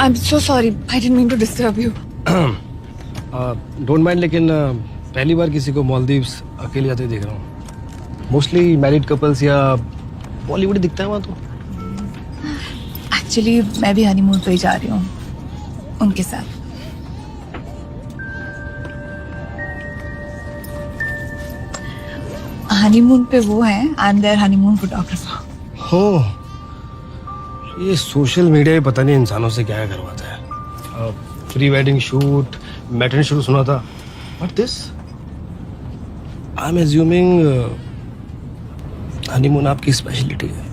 I'm so sorry. I didn't mean to disturb you. Don't mind, लेकिन पहली बार किसी को मालदीव्स अकेले जाते देख रहा हूँ. मोस्टली मैरिड कपल्स या बॉलीवुड दिखता है वहाँ तो. Actually, मैं भी हनीमून पे ही जा रही हूँ उनके साथ. हनीमून पे वो है. I'm their honeymoon photographer. हो, ये सोशल मीडिया पता नहीं इंसानों से क्या करवाता है. प्री वेडिंग शूट, मैटर्न शूट सुना था, but this I am assuming honeymoon आपकी स्पेशलिटी है.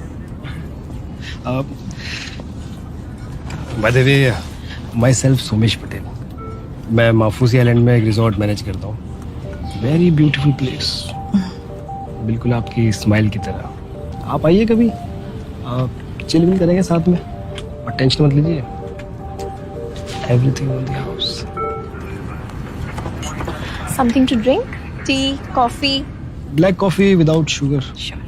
By the way, my self Somesh Patel. मैं माफूसी आइलैंड में एक रिजॉर्ट मैनेज करता हूँ. वेरी ब्यूटीफुल प्लेस, बिल्कुल आपकी स्माइल की तरह. आप आइए कभी, चिल विल करेंगे साथ में, और टेंशन मत लीजिए. Everything in the house. Something to drink? Tea, coffee? Black coffee without sugar. Sure.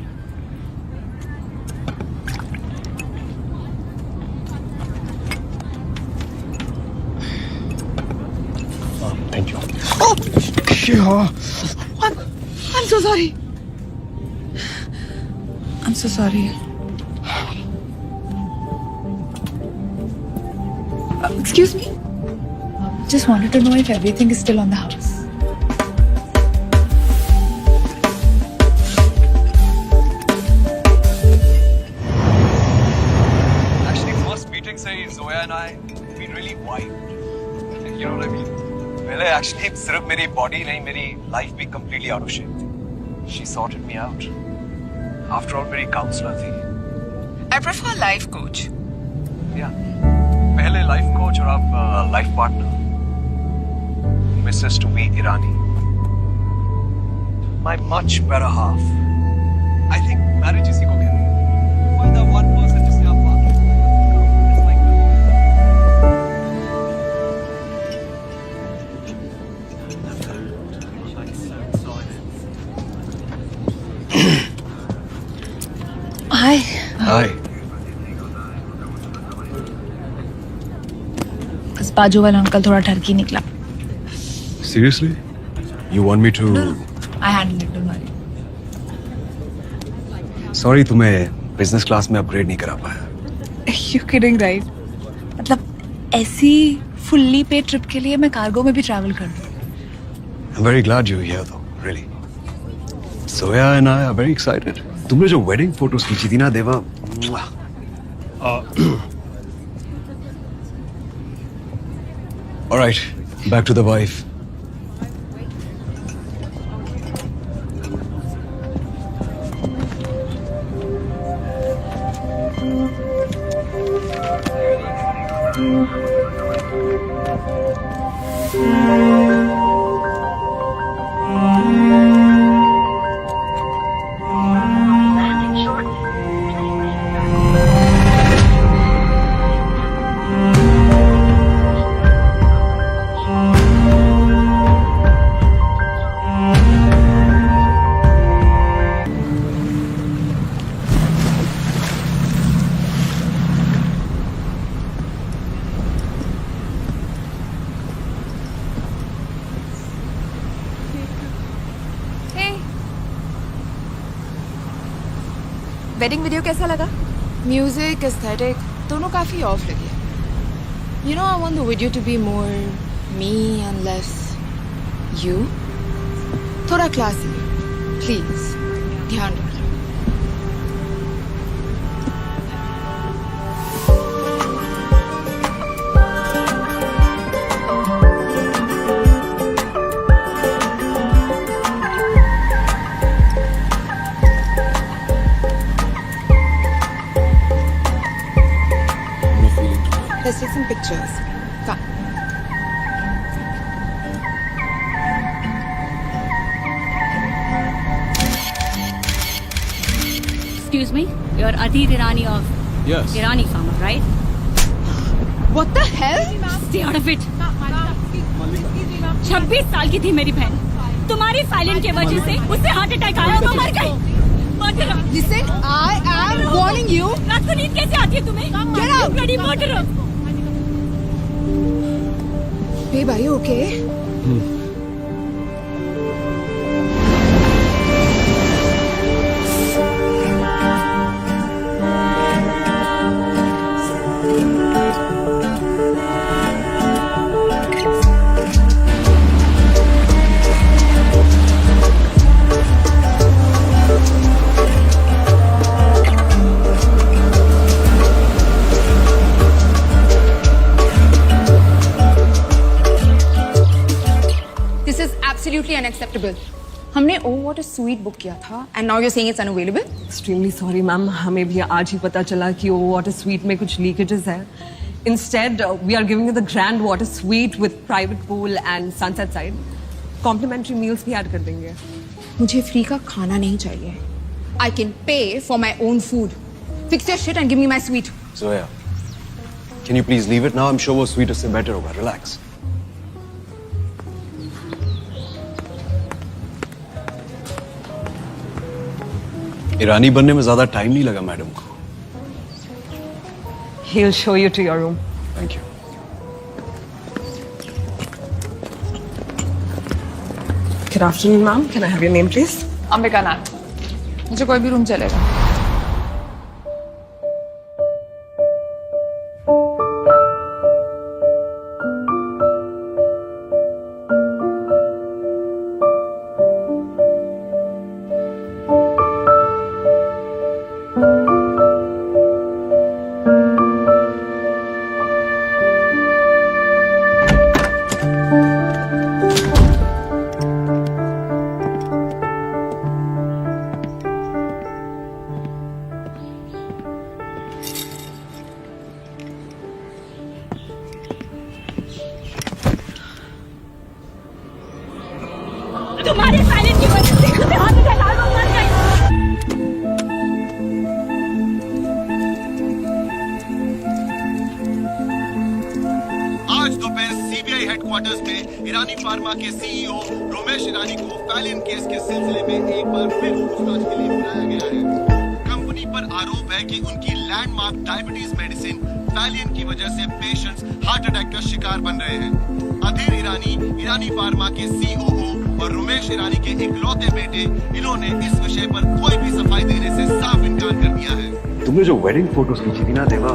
Thank you. I'm so sorry. I'm so sorry. Excuse me. Just wanted to know if everything is still on the house. Actually, first meeting से ही Zoya and I we really vibed. You know what I mean? पहले actually सिर्फ मेरी body नहीं, मेरी life भी completely out of shape. She sorted me out. After all, मेरी counselor थी. I prefer life coach. Yeah. पहले life coach और अब life partner. Mrs. to be Irani. My much better half. I think marriage इसी को कहते हैं. Find that one person जिससे आप बात कर सकते हैं. It's like Hi. Hi. बस बाजू वाला अंकल थोड़ा ठरकी निकला. Seriously? You want me to? I handle it, don't worry. Sorry, तुम्हें business class में upgrade नहीं करा पाया. You kidding, right? मतलब ऐसी fully paid trip के लिए मैं कार्गो में भी travel कर दूँ. I'm very glad you're here, though. Really. Zoya and I are very excited. तुमने जो wedding photos खींची थी ना, देवा. All right, back to the wife. Wedding video कैसा लगा? म्यूजिक, एस्थेटिक दोनों काफी ऑफ लगे. You know, I want the video to be more me and less you. थोड़ा क्लासी, प्लीज ध्यान रखना. Let's take some pictures. Come. Excuse me, you're Adit Irani of Yes. Irani Farmer, right? What the hell? Stay out of it. 26 साल की थी मेरी बहन. तुम्हारी silent की वजह से उसे हार्ट अटैक आया, वो मर गई. Murder. Listen, I am warning you. रात को नींद कैसे आती है तुम्हें? Get out. Bloody murderer. Babe, are you okay? This is absolutely unacceptable. हमने Oh What a Sweet book किया था and now you're saying it's unavailable? Extremely sorry, ma'am. हमें भी आज ही पता चला कि Oh What a Sweet में कुछ leakages है. Instead, we are giving you the grand What a Sweet with private pool and sunset side. Complimentary meals भी add कर देंगे. मुझे फ्री का खाना नहीं चाहिए. I can pay for my own food. Fix your shit and give me my sweet. Zoya, can you please leave it now? I'm sure वो sweet उससे better होगा. Relax. ईरानी बनने में ज्यादा टाइम नहीं लगा मैडम को. He'll show you to your room. Thank you. Good afternoon, ma'am. Can I have your name, please? Ambika नाथ. मुझे कोई भी रूम चलेगा. तुम्हारे साइलेंट की वजह से उसे हार्ट अटैक आया, वो मर गई। आज दोपहर सीबीआई हेडक्वार्टर्स में ईरानी फार्मा के सीईओ रोमेश ईरानी को फैलियन केस के सिलसिले में एक बार फिर पूछताछ के लिए बुलाया गया है। कंपनी पर आरोप है कि उनकी लैंडमार्क डायबिटीज मेडिसिन फैलियन की वजह से पेशेंट्स हार्ट अटैक का शिकार बन रहे हैं। अधीर ईरानी, ईरानी फार्मा के सीओओ और रोमेश ईरानी के इकलौते बेटे, इन्होंने इस विषय पर कोई भी सफाई देने से साफ इनकार कर दिया है। तुमने जो वेडिंग फोटोज खींची थी ना देवा,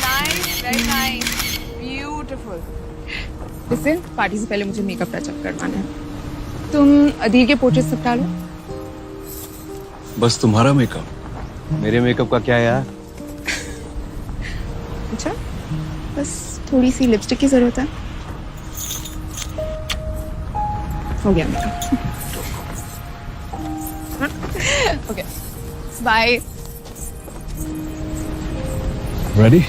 Nice, very nice, beautiful. Listen, party से पहले मुझे मेकअप टचअप करवाना है. तुम अधीर के पोर्ट्रेट सब डालो. बस तुम्हारा मेकअप, मेरे मेकअप का क्या यार? अच्छा, बस थोड़ी सी लिपस्टिक की जरूरत है. हो गया makeup. Okay, bye. Ready?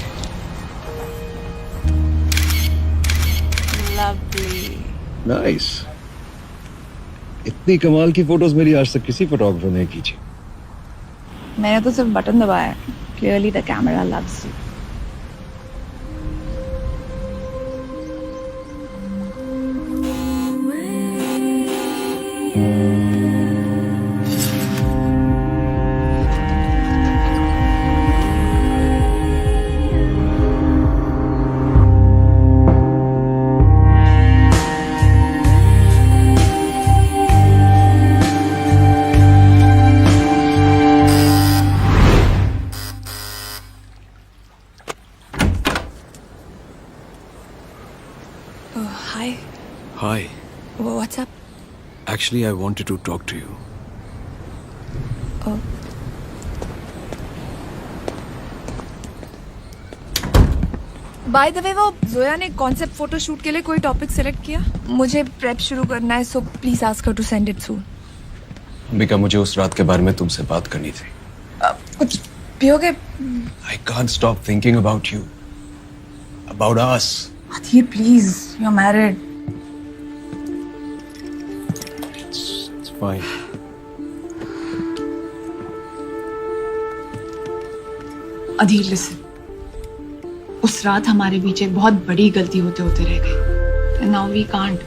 Lovely. Nice. इतनी कमाल की फोटोज मेरी आज तक किसी फोटोग्राफर ने खींची. मैंने तो सिर्फ बटन दबाया है. Clearly the camera loves you. Hi. Hi. What's up? Actually, I wanted to talk to you. By the way, वो जोया ने कॉन्सेप्ट फोटो शूट के लिए कोई टॉपिक सिलेक्ट किया? मुझे प्रेप शुरू करना है, so please ask her to send it soon. Ambika, मुझे उस रात के बारे में तुमसे बात करनी थी. कुछ पियोगे? I can't stop thinking about you, about us. Adhir please, you are married. It's fine. Adhir listen, उस रात हमारे बीच एक बहुत बड़ी गलती होते होते रह गई. Now we can't.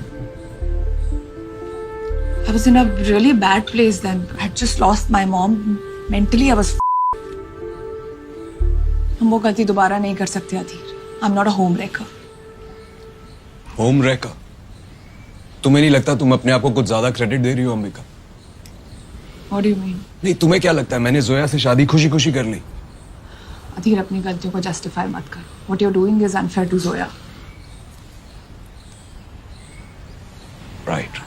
I was in a really bad place then. I had just lost my mom. Mentally, I was. हम वो गलती दोबारा नहीं कर सकते Adhir. I'm not a homewrecker. Homewrecker, तुम्हें नहीं लगता तुम अपने आप को कुछ ज्यादा क्रेडिट दे रही हो Ambika? What do you mean? नहीं, तुम्हें क्या लगता है मैंने जोया से शादी खुशी खुशी कर ली? अधीर अपनी गलतियों को जस्टिफाई मत कर. What you're doing is unfair to Zoya. Right.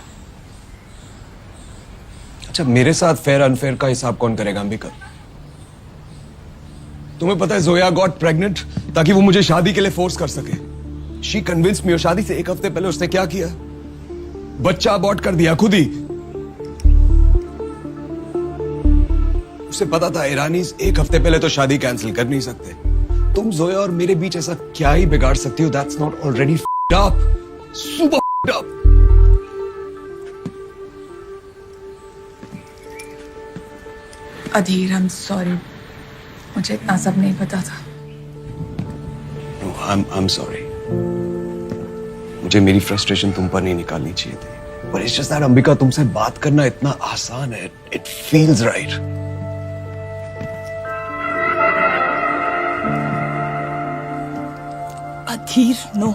अच्छा, मेरे साथ फेयर अनफेयर का हिसाब कौन करेगा अंबिका? तुम्हें पता है जोया गॉट प्रेग्नेंट ताकि वो मुझे शादी के लिए फोर्स कर सके. शी कन्विंस्ड मी. और शादी से एक हफ्ते पहले उसने क्या किया? बच्चा अबॉर्ट कर दिया खुद ही. उसे पता था ईरानी एक हफ्ते पहले तो शादी कैंसिल कर नहीं सकते. तुम जोया और मेरे बीच ऐसा क्या ही बिगाड़ सकती हो? That's not already f***ed up. Super f***ed up. Adhir, I'm sorry. मुझे इतना सब नहीं पता था. No, I'm sorry. मुझे मेरी फ्रस्ट्रेशन तुम पर नहीं निकालनी चाहिए थी. But it's just that Ambika, तुमसे बात करना इतना आसान है. It feels right. Adhir, no,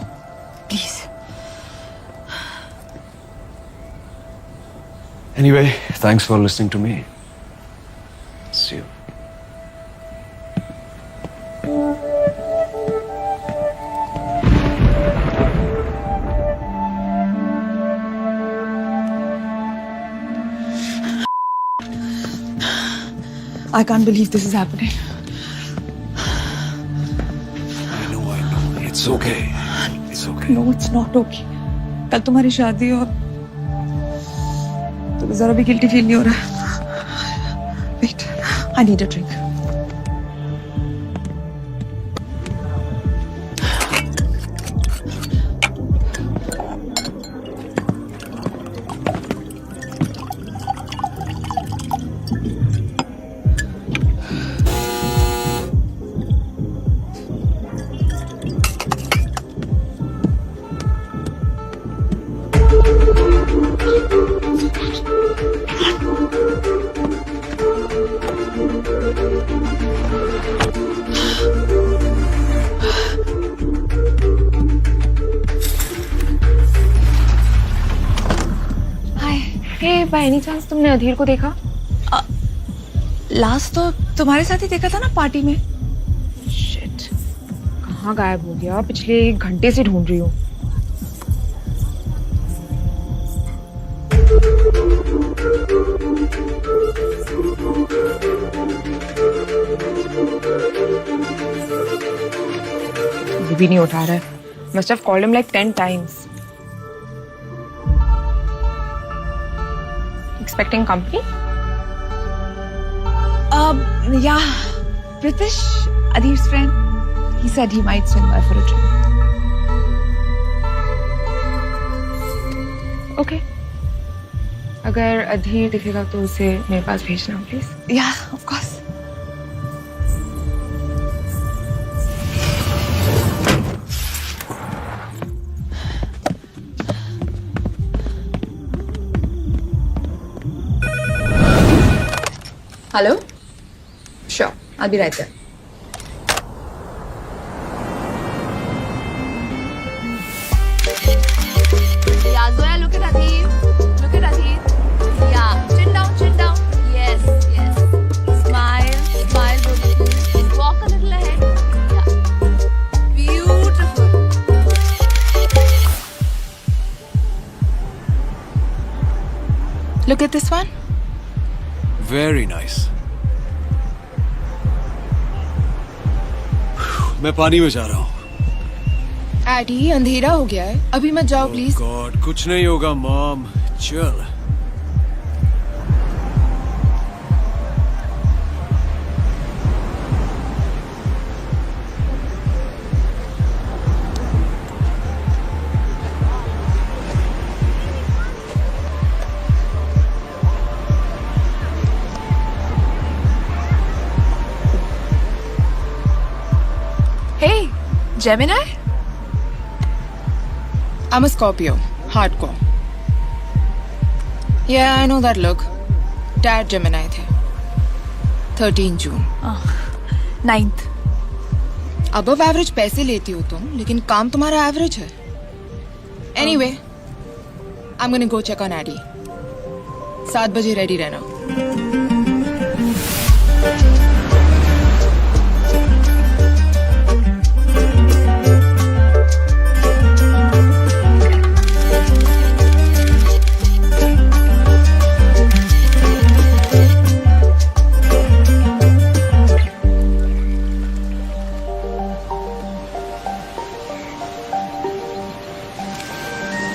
please. Anyway, thanks for listening to me. See you. I can't believe this is happening. I know. It's okay. It's okay. No, it's not okay. कल तुम्हारी शादी और तो जरा भी गिल्टी फील नहीं हो रहा. Wait, I need a drink. Hey, by any chance तुमने अधीर को देखा? लास्ट तो तुम्हारे साथ ही देखा था ना पार्टी में. Shit, कहाँ गायब हो गया? पिछले 1 घंटे से ढूंढ रही हूँ. वो भी नहीं उठा रहा है. Must have called him like 10 times. Expecting company? Yeah, Pritish, Adhir's friend. He said he might swing by for a drink. Okay. अगर अधीर दिखेगा तो उसे मेरे पास भेजना please. Yeah, of course. Hello? Sure, I'll be right there. Yeah, Zoya, look at Adhir. Look at Adhir. Yeah, chin down. Yes. Smile, baby. Walk a little ahead. Yeah. Beautiful. Look at this one. Very nice. मैं पानी में जा रहा हूँ. AD, अंधेरा हो गया है. अभी मत जाओ प्लीज. गॉड, कुछ नहीं होगा मॉम. चल. Hey, Gemini? I'm a Scorpio, hardcore. Yeah, I know that look. Dad Gemini थे. 13 June. 9th. Above average पैसे लेती हो तुम, लेकिन काम तुम्हारा average है. Anyway, I'm gonna go check on Addie. 7 बजे ready रहना.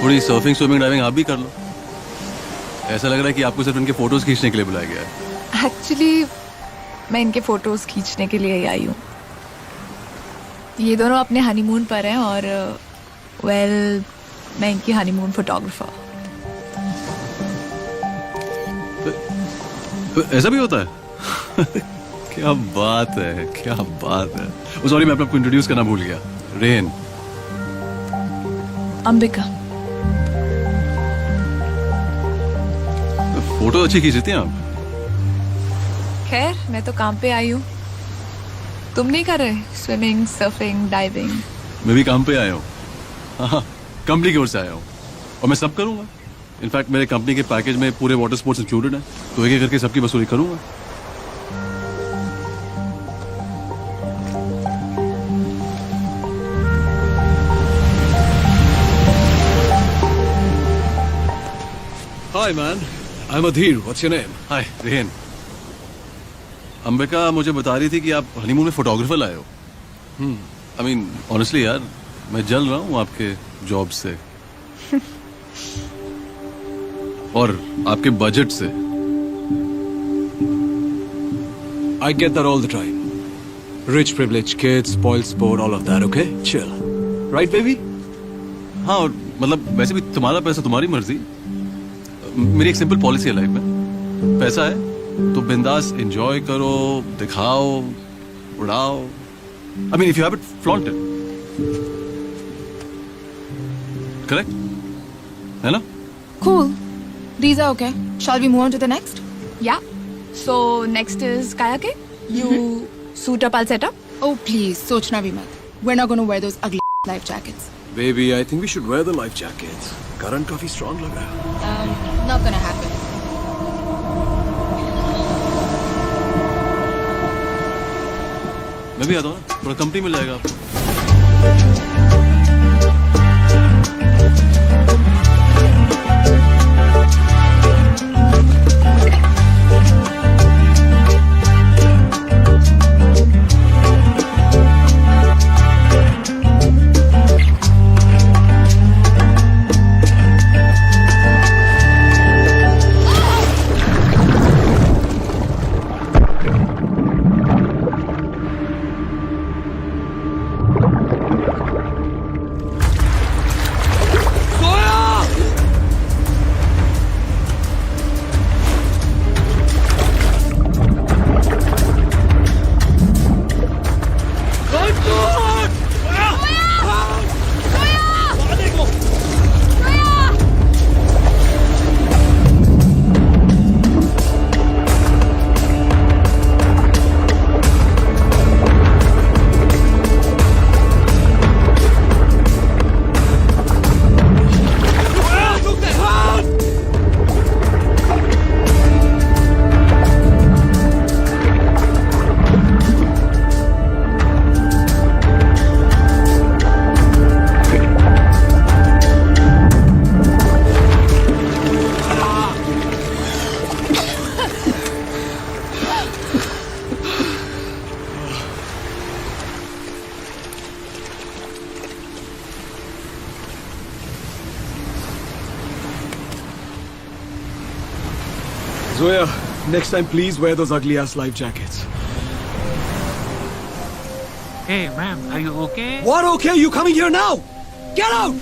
थोड़ी सर्फिंग स्विमिंग डाइविंग आप भी कर लो. ऐसा लग रहा है कि आपको सिर्फ इनके फोटोज खींचने के लिए बुलाया गया है. एक्चुअली मैं इनके फोटोज खींचने के लिए ही आई हूँ. ये दोनों अपने हनीमून पर हैं और वेल मैं इनकी हनीमून फोटोग्राफर. तो ऐसा भी होता है? क्या बात है, क्या बात है. सॉरी, मैं आपको इंट्रोड्यूस करना भूल गया. रेन. अंबिका. फोटो अच्छी खींच लेती हैं आप. खैर मैं तो काम पे आई हूँ. तुम नहीं कर रहे स्विमिंग सर्फिंग डाइविंग? मैं भी काम पे आया हूँ. हाँ, कंपनी की ओर से आया हूँ और मैं सब करूँगा. इनफैक्ट मेरे कंपनी के पैकेज में पूरे वाटर स्पोर्ट्स इंक्लूडेड है, तो एक एक करके सबकी वसूली करूँगा. Hi man, I'm Adhir. What's your name? हाय रेहन. अंबिका मुझे बता रही थी कि आप हनीमून में फोटोग्राफर लाए हो. आई मीन ऑनेस्टली यार, मैं जल रहा हूँ आपके जॉब से और आपके बजट से. I get that all the time. Rich, privileged kids, spoiled sport, all of that, okay? Chill. Right, baby? हाँ, और मतलब वैसे भी तुम्हारा पैसा तुम्हारी मर्जी. मेरी एक सिंपल पॉलिसी है लाइफ में. पैसा है तो बिंदास एंजॉय करो, दिखाओ, उड़ाओ. I mean if you have it, flaunt it. Correct है ना? Cool. These are okay. Shall we move on to the next? Yeah. So next is kayaking. You suit up, I'll set up. Oh please, सोचना भी मत. We're not gonna wear those ugly life jackets. Baby, I think we should wear the life jackets. Current काफी strong लग रहा है. Not gonna happen. मैं भी आता हूँ ना, थोड़ा कंपनी मिल जाएगा आपको. Zoya, next time please wear those ugly ass life jackets. Hey, ma'am, are you okay? What okay? You coming here now? Get out!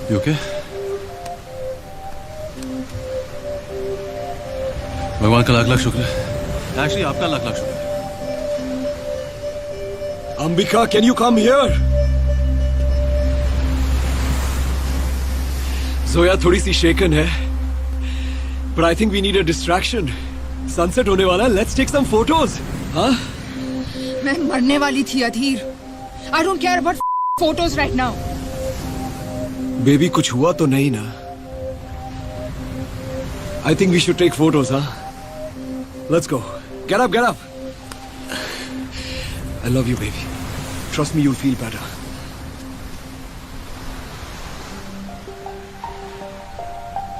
You okay? भगवान का लाख लाख शुक्र है. एक्चुअली आपका लाख लाख शुक्र है. Ambika, can you come here? Zoya थोड़ी सी शेकन है, but I think we need a distraction. Sunset होने वाला है. Let's take some photos. हाँ? मैं मरने वाली थी अधीर. I don't care about photos right now. Baby कुछ हुआ तो नहीं ना? I think we should take photos, huh? Let's go. Get up, get up. I love you, baby. Trust me, you'll feel better.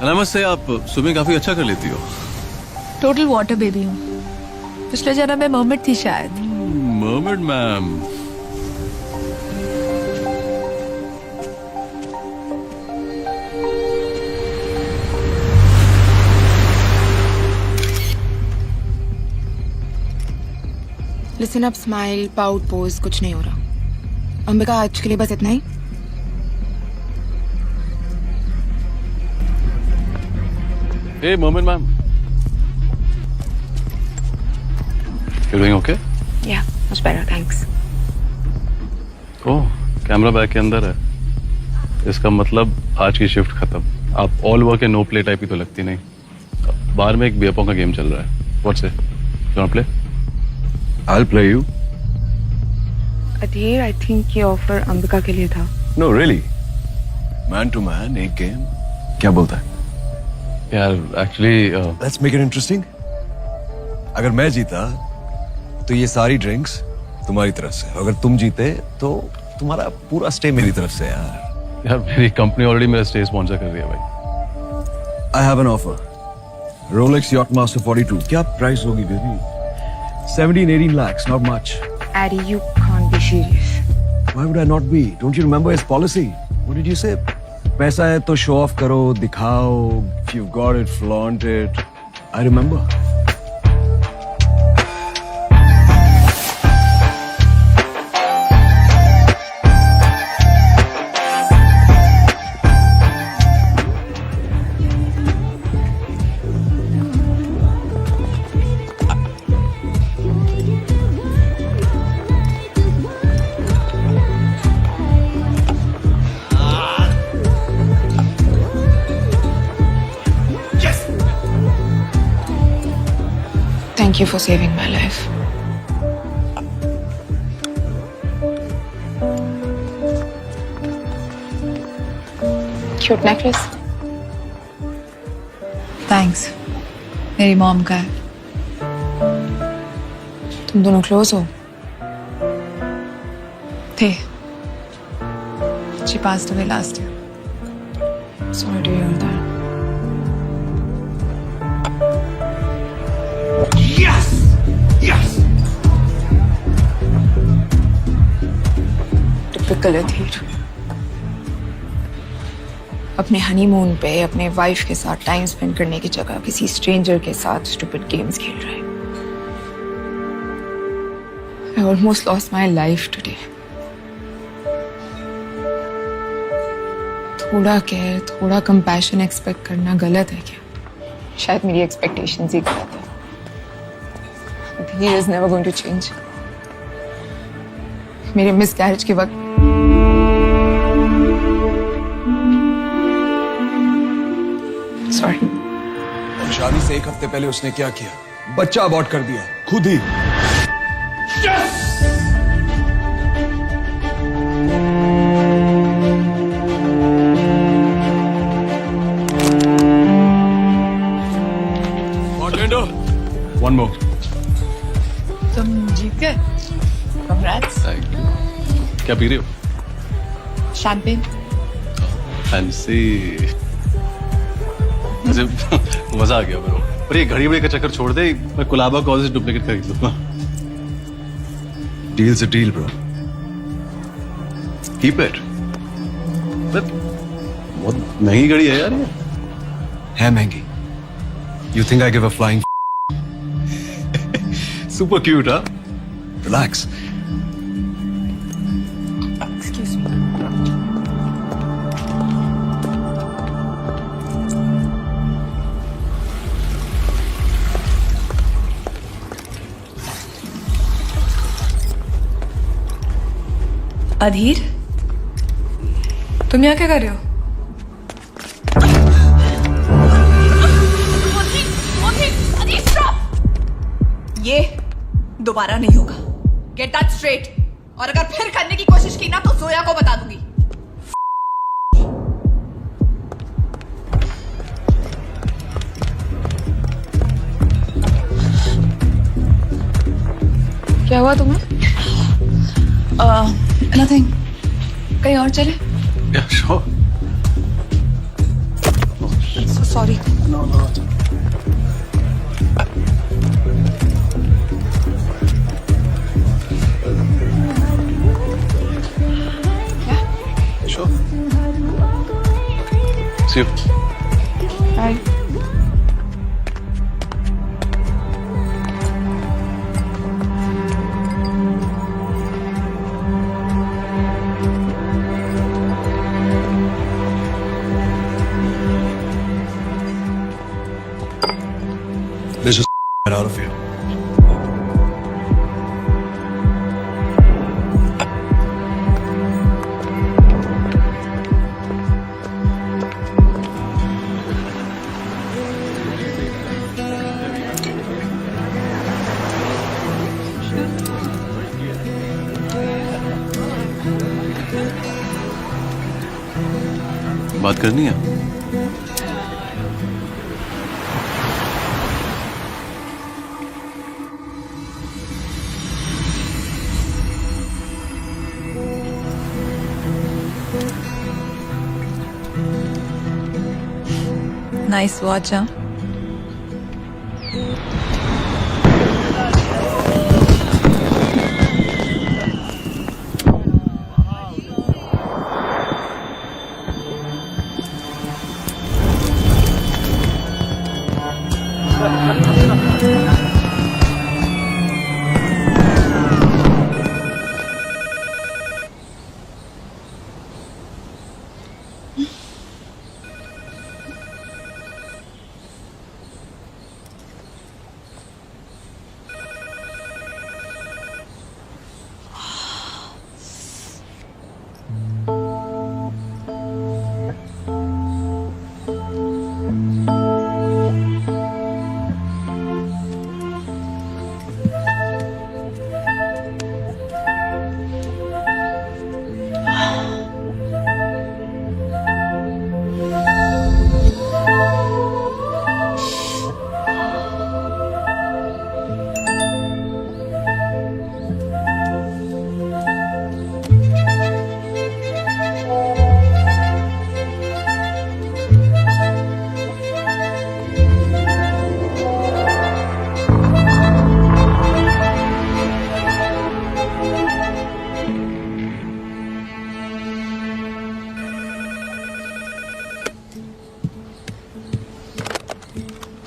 And I must say, आप swimming काफी अच्छा कर लेती हो. टोटल वाटर बेबी हूँ. पिछले जन्म में मर्मेड थी शायद. Mermaid ma'am. Listen up, smile, pout, pose, कुछ नहीं हो रहा. अंबिका, आज के लिए बस इतना ही. Hey, mermaid ma'am. You're doing okay? Yeah, much better, thanks. Oh, camera bag के अंदर है. इसका मतलब आज की शिफ्ट खत्म. आप all work and no play type की तो लगती नहीं. बाहर में एक बियर पॉन्ग का गेम चल रहा है. What's it? You wanna play? I'll play you. Adhir, I think ये ऑफर अंबिका के लिए था. No, really? Man to man, एक game. क्या बोलता है? यार, actually, Let's make it interesting. अगर मैं जीता तो ये सारी ड्रिंक्स तुम्हारी तरफ से. अगर तुम जीते तो तुम्हारा पूरा स्टे मेरी तरफ से यार. यार मेरी कंपनी ऑलरेडी मेरा स्टे स्पॉन्सर कर रही है भाई. I have an offer. Rolex Yachtmaster 42. क्या प्राइस होगी baby? 17-18 lakhs, not much. Addy, you can't be serious. Why would I not be? Don't you remember his policy? What did you say? पैसा है तो show off करो, दिखाओ. If you've got it, flaunt it. I remember. Thank you for saving my life. Cute necklace. Thanks. मेरी mom का है. तुम दोनों क्लोज हो? थे. She passed away last year. Sorry to hear that. Yes! Yes! Typical Adhir. अपने honeymoon पे अपने वाइफ के साथ टाइम स्पेंड करने की जगह किसी स्ट्रेंजर के साथ स्टूपिड गेम्स खेल रहे हैं. I almost lost my life today. थोड़ा केयर, थोड़ा कंपैशन एक्सपेक्ट करना गलत है क्या? शायद मेरी एक्सपेक्टेशंस ही गलत है. He is never going to change. मेरे मिसकैरेज के वक्त सॉरी. और शादी से एक हफ्ते पहले उसने क्या किया? बच्चा अबॉर्ट कर दिया खुद ही. Bartender, One more. तुम जीत गए. Congrats. Thank you. क्या पी रही हो? Champagne. फैंसी. मुझे मजा आ गया ब्रो. पर ये घड़ी बड़ी का चक्कर छोड़ दे. मैं कुलाबा कॉलेज से डुप्लीकेट खरीद लूंगा. Deal's a deal, bro. Keep it. बहुत महंगी घड़ी है यार ये. है महंगी. You think I give a flying? Super cute, huh? Relax. Excuse me. अधीर, तुम यहाँ क्या कर रहे हो? दोबारा नहीं होगा। Get that straight. और अगर फिर करने की कोशिश की ना तो जोया को बता दूंगी। क्या हुआ तुम्हें? नथिंग। कहीं और चले? Yeah, sure. So sorry. Sure. See you. Bye. Let's just get out of here. बात करनी है? Nice watch, huh?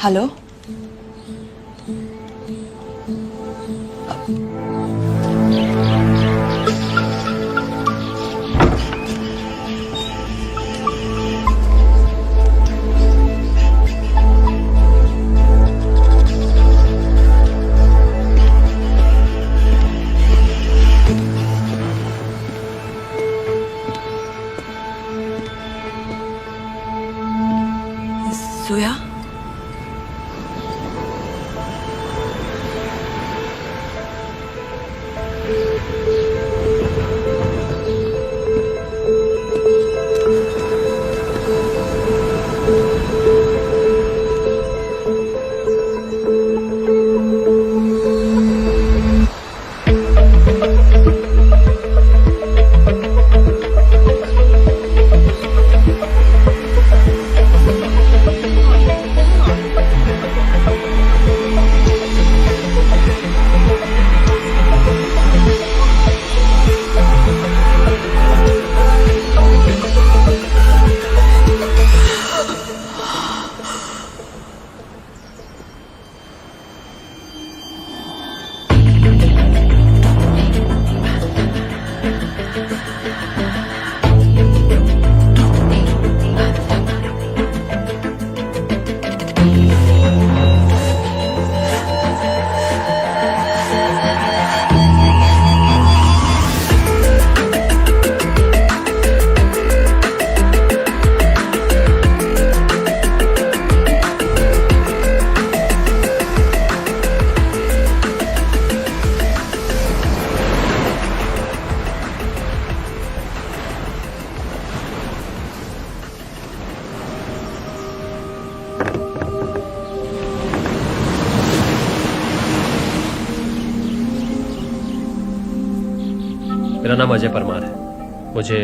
Hello. Zoya मेरा नाम अजय परमार है। मुझे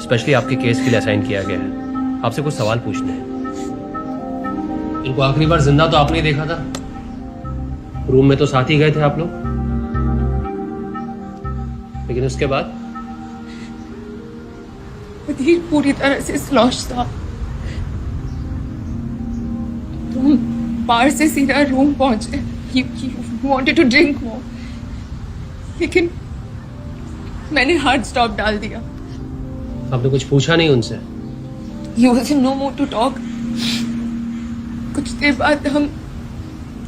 स्पेशली आपके केस के लिए असाइन किया गया है। आपसे कुछ सवाल पूछने हैं। इनको आखिरी बार जिंदा तो आपने ही देखा था। रूम में तो साथ ही गए थे आप लोग, लेकिन उसके बाद अधीर पूरी तरह से स्लॉश था। तुम बाहर से सीधा रूम पहुंचे। He wanted to drink more, लेकिन मैंने हार्ड स्टॉप डाल दिया। आपने कुछ पूछा नहीं उनसे? He was in no mood to talk. कुछ देर बाद हम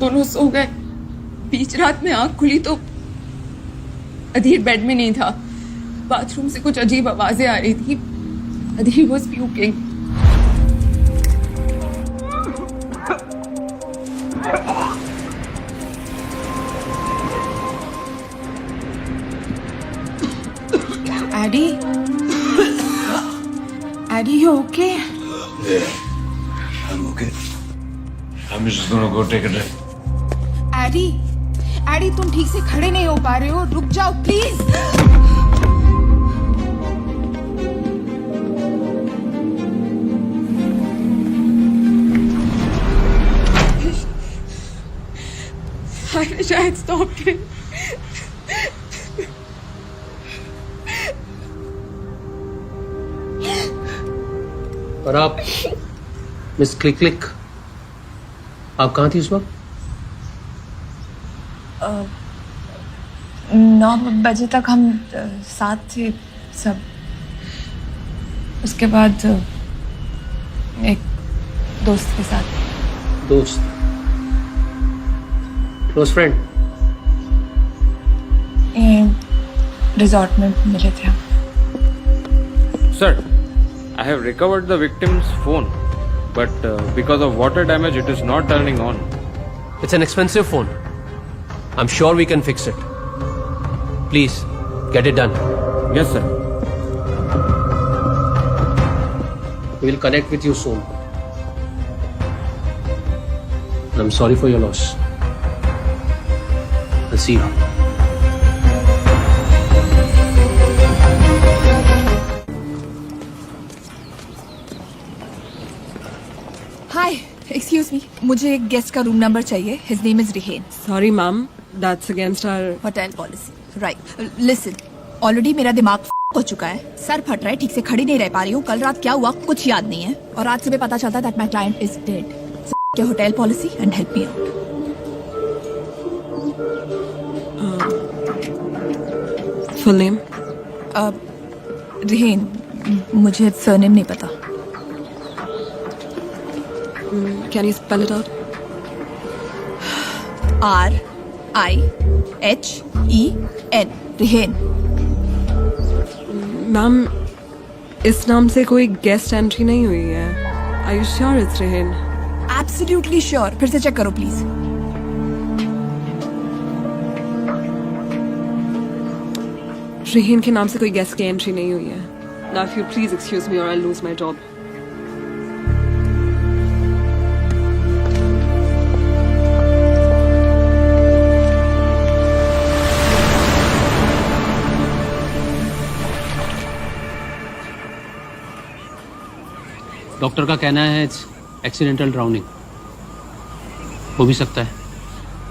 दोनों सो गए। बीच रात में आंख खुली तो अधीर बेड में नहीं था। बाथरूम से कुछ अजीब आवाजें आ रही थी। अधीर was puking. Addy, you okay? Yeah, I'm okay. I'm just gonna go take a drink. Addy, तुम ठीक से खड़े नहीं हो पा रहे हो, रुक जाओ please. I wish I had stopped him. और आप मिस क्लिक क्लिक, आप कहाँ थी उस वक्त? 9 बजे तक हम साथ थे सब। उसके बाद एक दोस्त के साथ। दोस्त? Close friend? ये रिजॉर्ट में मिले थे हम। Sir, I have recovered the victim's phone, but because of water damage, it is not turning on. It's an expensive phone. I'm sure we can fix it. Please, get it done. Yes, sir. We will connect with you soon. I'm sorry for your loss. I'll see you. Hi, excuse me, मुझे एक guest का room number चाहिए। His name is Rihen. Sorry, ma'am. That's against our hotel policy. Right, listen, already मेरा दिमाग हो चुका है, sir फट रहा है, ठीक से खड़ी नहीं रह पा रही हूँ। कल रात क्या हुआ कुछ याद नहीं है, और आज सुबह पता चलता that my client is dead. के hotel policy and help me out. full name. Rihen, मुझे सरनेम नहीं पता। Can you spell it out? RIHEN, Rihen. Ma'am, इस नाम से कोई गेस्ट एंट्री नहीं हुई है। Are you sure it's Rehan? Absolutely sure. फिर से चेक करो प्लीज। Rehan के नाम से कोई गेस्ट की एंट्री नहीं हुई है। Now if you please excuse me or I'll lose my job. Doctor का कहना है इट्स एक्सीडेंटल ड्राउनिंग। हो भी सकता है।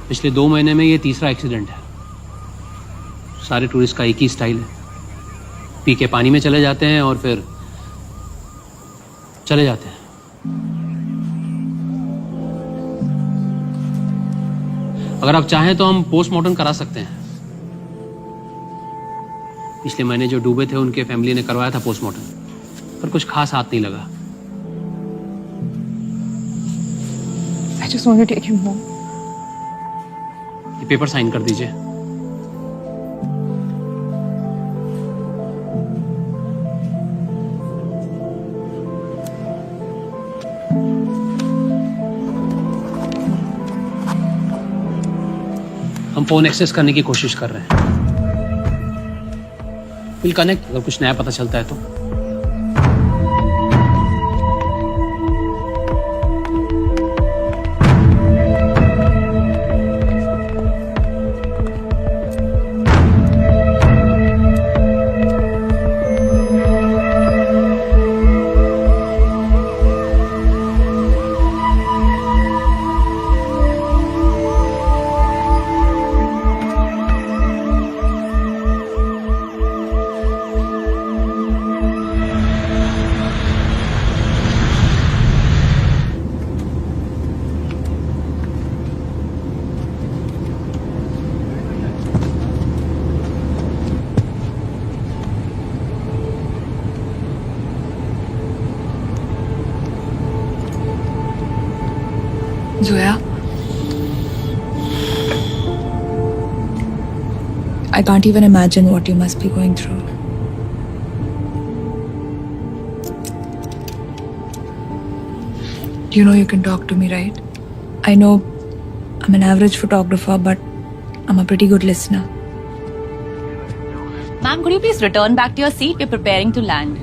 पिछले 2 महीने में ये तीसरा एक्सीडेंट है। सारे टूरिस्ट का एक ही स्टाइल है, पी के पानी में चले जाते हैं और फिर चले जाते हैं। अगर आप चाहें तो हम पोस्टमार्टम करा सकते हैं। पिछले महीने जो डूबे थे उनके फैमिली ने करवाया था पोस्टमार्टम, पर कुछ खास हाथ नहीं लगा। I just want to take him home. ये पेपर साइन कर दीजिए। हम फोन एक्सेस करने की कोशिश कर रहे हैं। विल कनेक्ट अगर कुछ नया पता चलता है तो। I can't even imagine what you must be going through. You know you can talk to me, right? I know I'm an average photographer, but I'm a pretty good listener. Ma'am, could you please return back to your seat? We're preparing to land.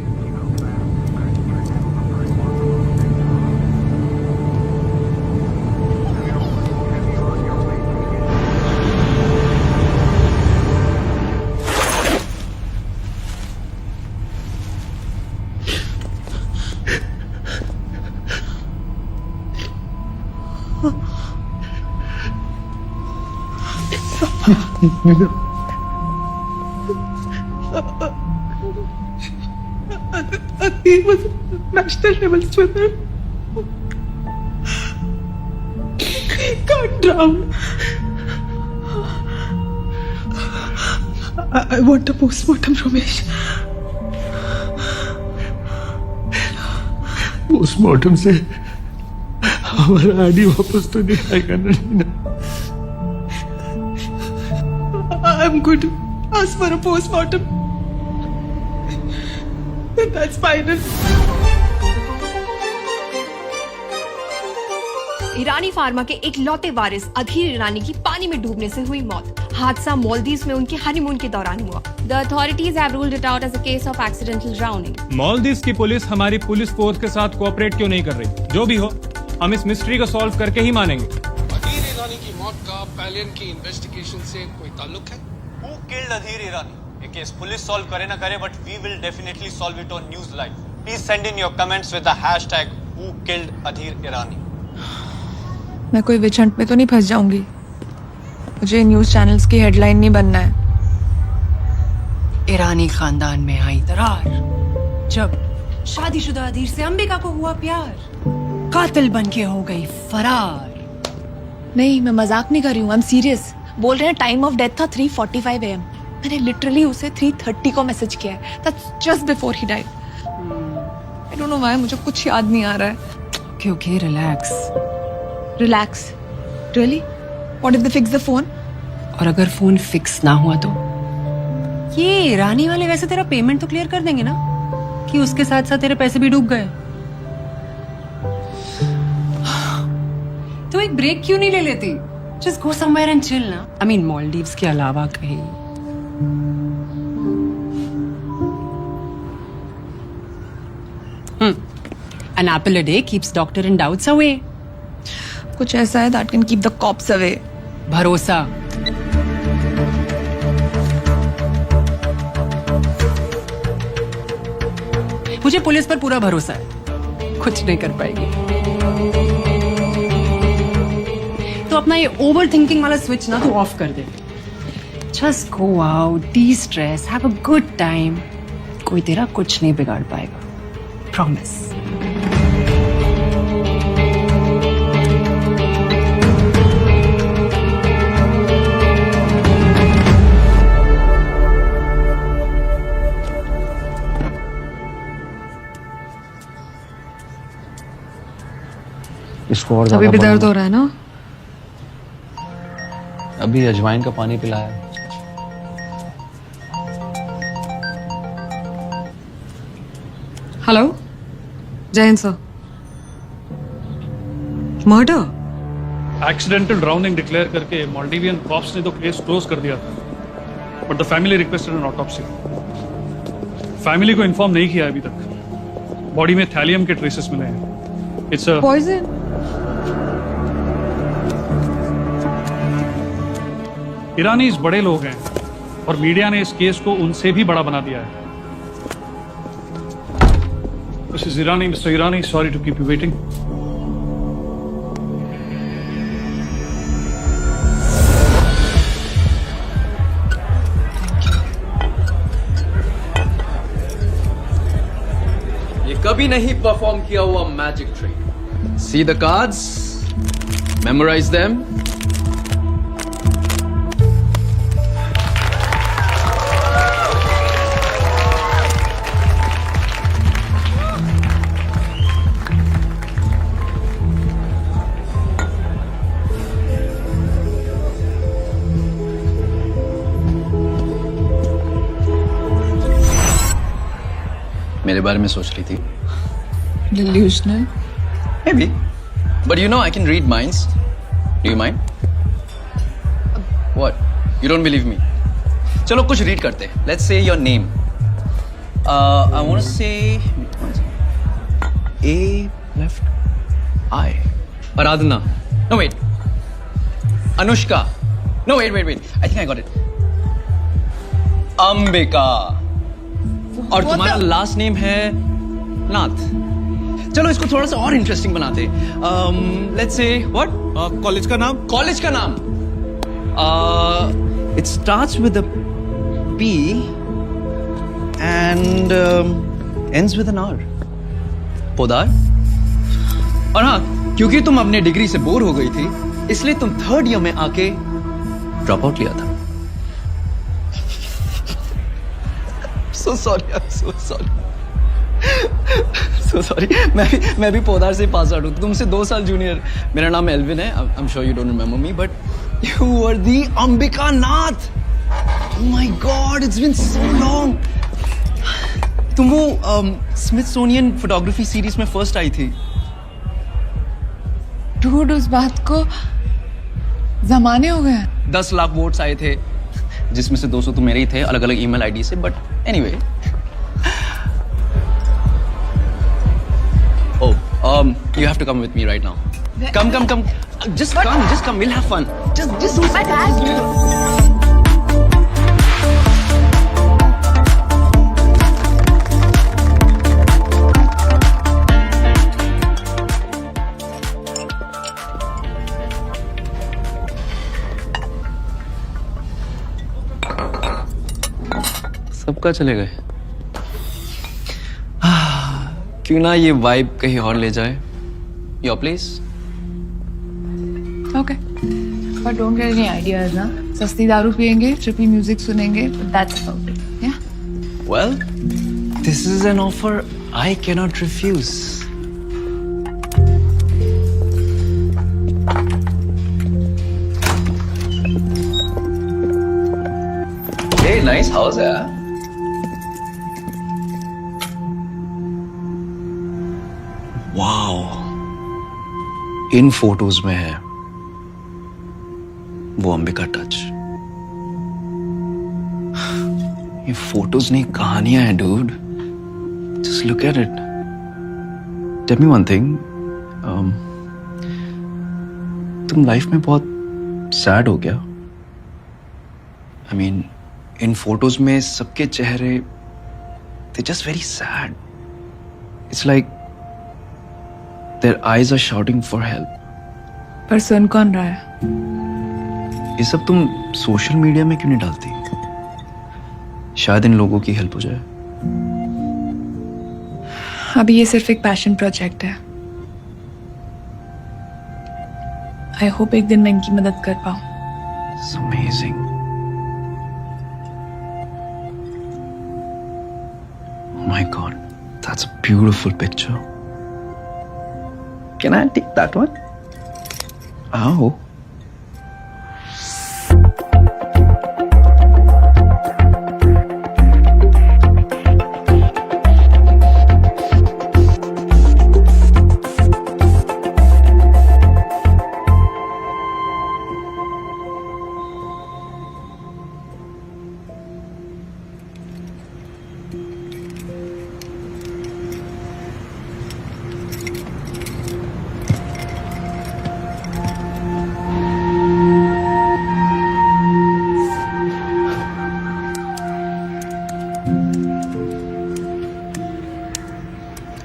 He was a national level swimmer. He got drowned. I want a postmortem, Ramesh. Postmortem से हमारा आदि वापस तो नहीं आएगा ना? I'm going to ask for a postmortem. That's final. Irani pharma के एक लौते वारिस अधीर ईरानी की पानी में डूबने से हुई मौत। हादसा मालदीव्स में उनके हनीमून के दौरान हुआ। The authorities have ruled it out as a case of accidental drowning. Maldives की पुलिस हमारी पुलिस फोर्स के साथ कोऑपरेट क्यों नहीं कर रही? जो भी हो, हम इस मिस्ट्री को सॉल्व करके ही मानेंगे। अधीर ईरानी की मौत का पैलियन की इन्वेस्टिगेशन से कोई ताल्लुक है? Who killed अधीर ईरानी? ये केस पुलिस सॉल्व करे ना करे, but we will definitely solve it on News Live. Please send in your comments with the hashtag Who killed अधीर ईरानी. मैं कोई विच हंट में तो नहीं फंस जाऊंगी? मुझे न्यूज चैनल्स की हेडलाइन नहीं बनना है। ईरानी खानदान में आई दरार जब शादीशुदा अधीर से अंबिका को हुआ प्यार, कातिल बनके हो गई फरार। नहीं, मैं मजाक नहीं कर रही हूँ, आई एम सीरियस। बोल रहे हैं टाइम ऑफ डेथ था 3:45 AM। मैंने लिटरली उसे 3:30 को मैसेज किया है। That's just before he died. I don't know why, मुझे कुछ याद नहीं आ रहा है। क्योंकि relax. Relax? Really? What if they fix the phone? और अगर फोन फिक्स ना हुआ तो ये ईरानी वाले वैसे तेरा पेमेंट तो क्लियर कर देंगे ना, कि उसके साथ साथ तेरे पैसे भी डूब गए? तो एक ब्रेक क्यों नहीं ले लेती? Just go somewhere and chill ना। आई मीन मालदीव्स के अलावा कहीं। An apple a day keeps doctor in doubts away. कुछ ऐसा है that can keep the cops away. भरोसा। मुझे पुलिस पर पूरा भरोसा है, कुछ नहीं कर पाएगी। तो अपना ये ओवर थिंकिंग वाला स्विच ना तो ऑफ कर दे। Just go out, destress, have a good time. कोई तेरा कुछ नहीं बिगाड़ पाएगा, प्रॉमिस। इसको और अभी भी दर्द हो रहा है ना? अभी अजवाइन का पानी पिलाया। Hello, Jai sir. Murder? Accidental drowning declare करके मालदीवियन कॉप्स ने तो केस क्लोज कर दिया था, but the family requested an autopsy. Family को इन्फॉर्म नहीं किया अभी तक। बॉडी में थैलियम के ट्रेसेस मिले हैं। It's a poison. ईरानीज बड़े लोग हैं और मीडिया ने इस केस को उनसे भी बड़ा बना दिया है। Mrs Irani, Mr Irani, sorry to keep you waiting. ये कभी नहीं परफॉर्म किया हुआ magic trick. See the cards, memorise them. मेरे बारे में सोच रही थी? Delusional. Maybe. But you know I can read minds. Do you mind? What? You don't believe me? चलो कुछ रीड करते हैं. Let's say your name. I want to say A left I. Aradhana. No wait. Anushka. No wait. I think I got it. Ambika. और तुम्हारा last name है नाथ. चलो इसको थोड़ा सा और इंटरेस्टिंग बनाते. Let's say what? कॉलेज का नाम. It starts with a P and ends with an R. Podar. और हाँ, क्योंकि तुम अपने डिग्री से बोर हो गई थी इसलिए तुम थर्ड ईयर में आके ड्रॉप आउट लिया था. So sorry, I'm so sorry. मैं भी पोदार से पास आउट हूँ. तुमसे 2 साल जूनियर. मेरा नाम एल्विन है. I'm sure you don't remember me, but you were the Ambika Nath. Oh my God, it's been so long. तुम वो स्मिथसोनियन फोटोग्राफी सीरीज में फर्स्ट आई थी. Dude, उस बात को जमाने हो गए. 10 लाख वोट्स आए थे जिसमें से 200 तो मेरे ही थे अलग अलग ईमेल आईडी से. But anyway, you have to come with me right now. Come. Just come. We'll have fun. Just do something. सबका चले गए. क्यों ना ये वाइब कहीं और ले जाए. Your place. Okay. But don't get any ideas, ना. सस्ती दारू पियेंगे, trippy music सुनेंगे. That's about it. Yeah. Well, this is an offer I cannot refuse. Hey, nice house, yeah. Wow, इन फोटोज में है वो अंबिका टच. ये फोटोज नहीं कहानियां हैं dude. Just look at it. Tell me one thing. तुम लाइफ में बहुत सैड हो गया. आई मीन इन फोटोज में सबके चेहरे they just very sad. It's like their eyes are shouting for help. पर सुन कौन रहा है? ये सब तुम सोशल मीडिया में क्यों नहीं डालती? शायद इन लोगों की हेल्प हो जाए. अभी ये सिर्फ एक पैशन प्रोजेक्ट है. आई होप एक दिन मैं इनकी मदद कर पाऊं. It's amazing. Oh my God, that's a beautiful picture. Can I take that one? Oh.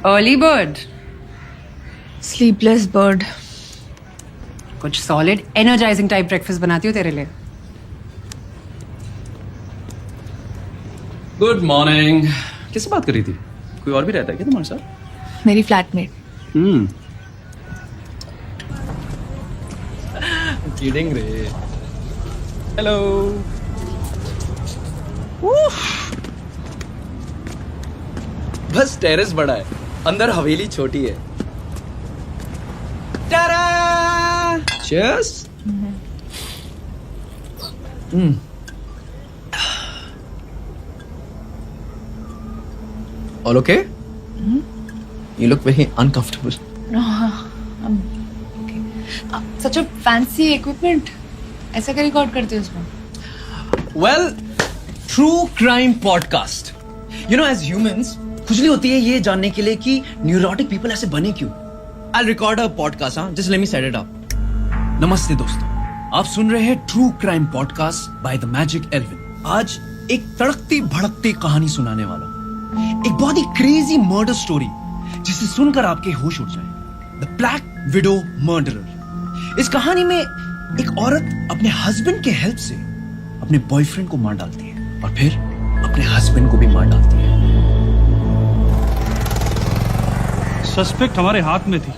Early bird. Sleepless bird. कुछ सॉलिड एनर्जाइजिंग टाइप ब्रेकफास्ट बनाती हूँ तेरे लिए. Good morning. किससे बात कर रही थी? कोई और भी रहता है क्या तुम्हारे साथ? मेरी फ्लैटमेट. किडिंग रे. हेलो. बस टेरेस बड़ा है, अंदर हवेली छोटी है. Cheers. All okay? You look very uncomfortable. Such a fancy equipment. ऐसा क्या रिकॉर्ड करते हो उसमें? Well, true crime podcast. You know, as humans, खुजली होती है ये जानने के लिए कि neurotic people ऐसे बने क्यों. I'll record a podcast, huh? Just let me set it up. नमस्ते दोस्तों, आप सुन रहे हैं true crime podcast by the magic Alvin. आज एक तड़कती भड़कती कहानी सुनाने वाला हूं, एक बहुत ही क्रेजी मर्डर स्टोरी जिसे सुनकर आपके होश उड़ जाए। The black window murderer. इस कहानी में एक औरत अपने हस्बैंड के हेल्प से अपने बॉयफ्रेंड को मार डालती है और फिर अपने हस्बैंड को भी मार डालती है। सस्पेक्ट हमारे हाथ में थी।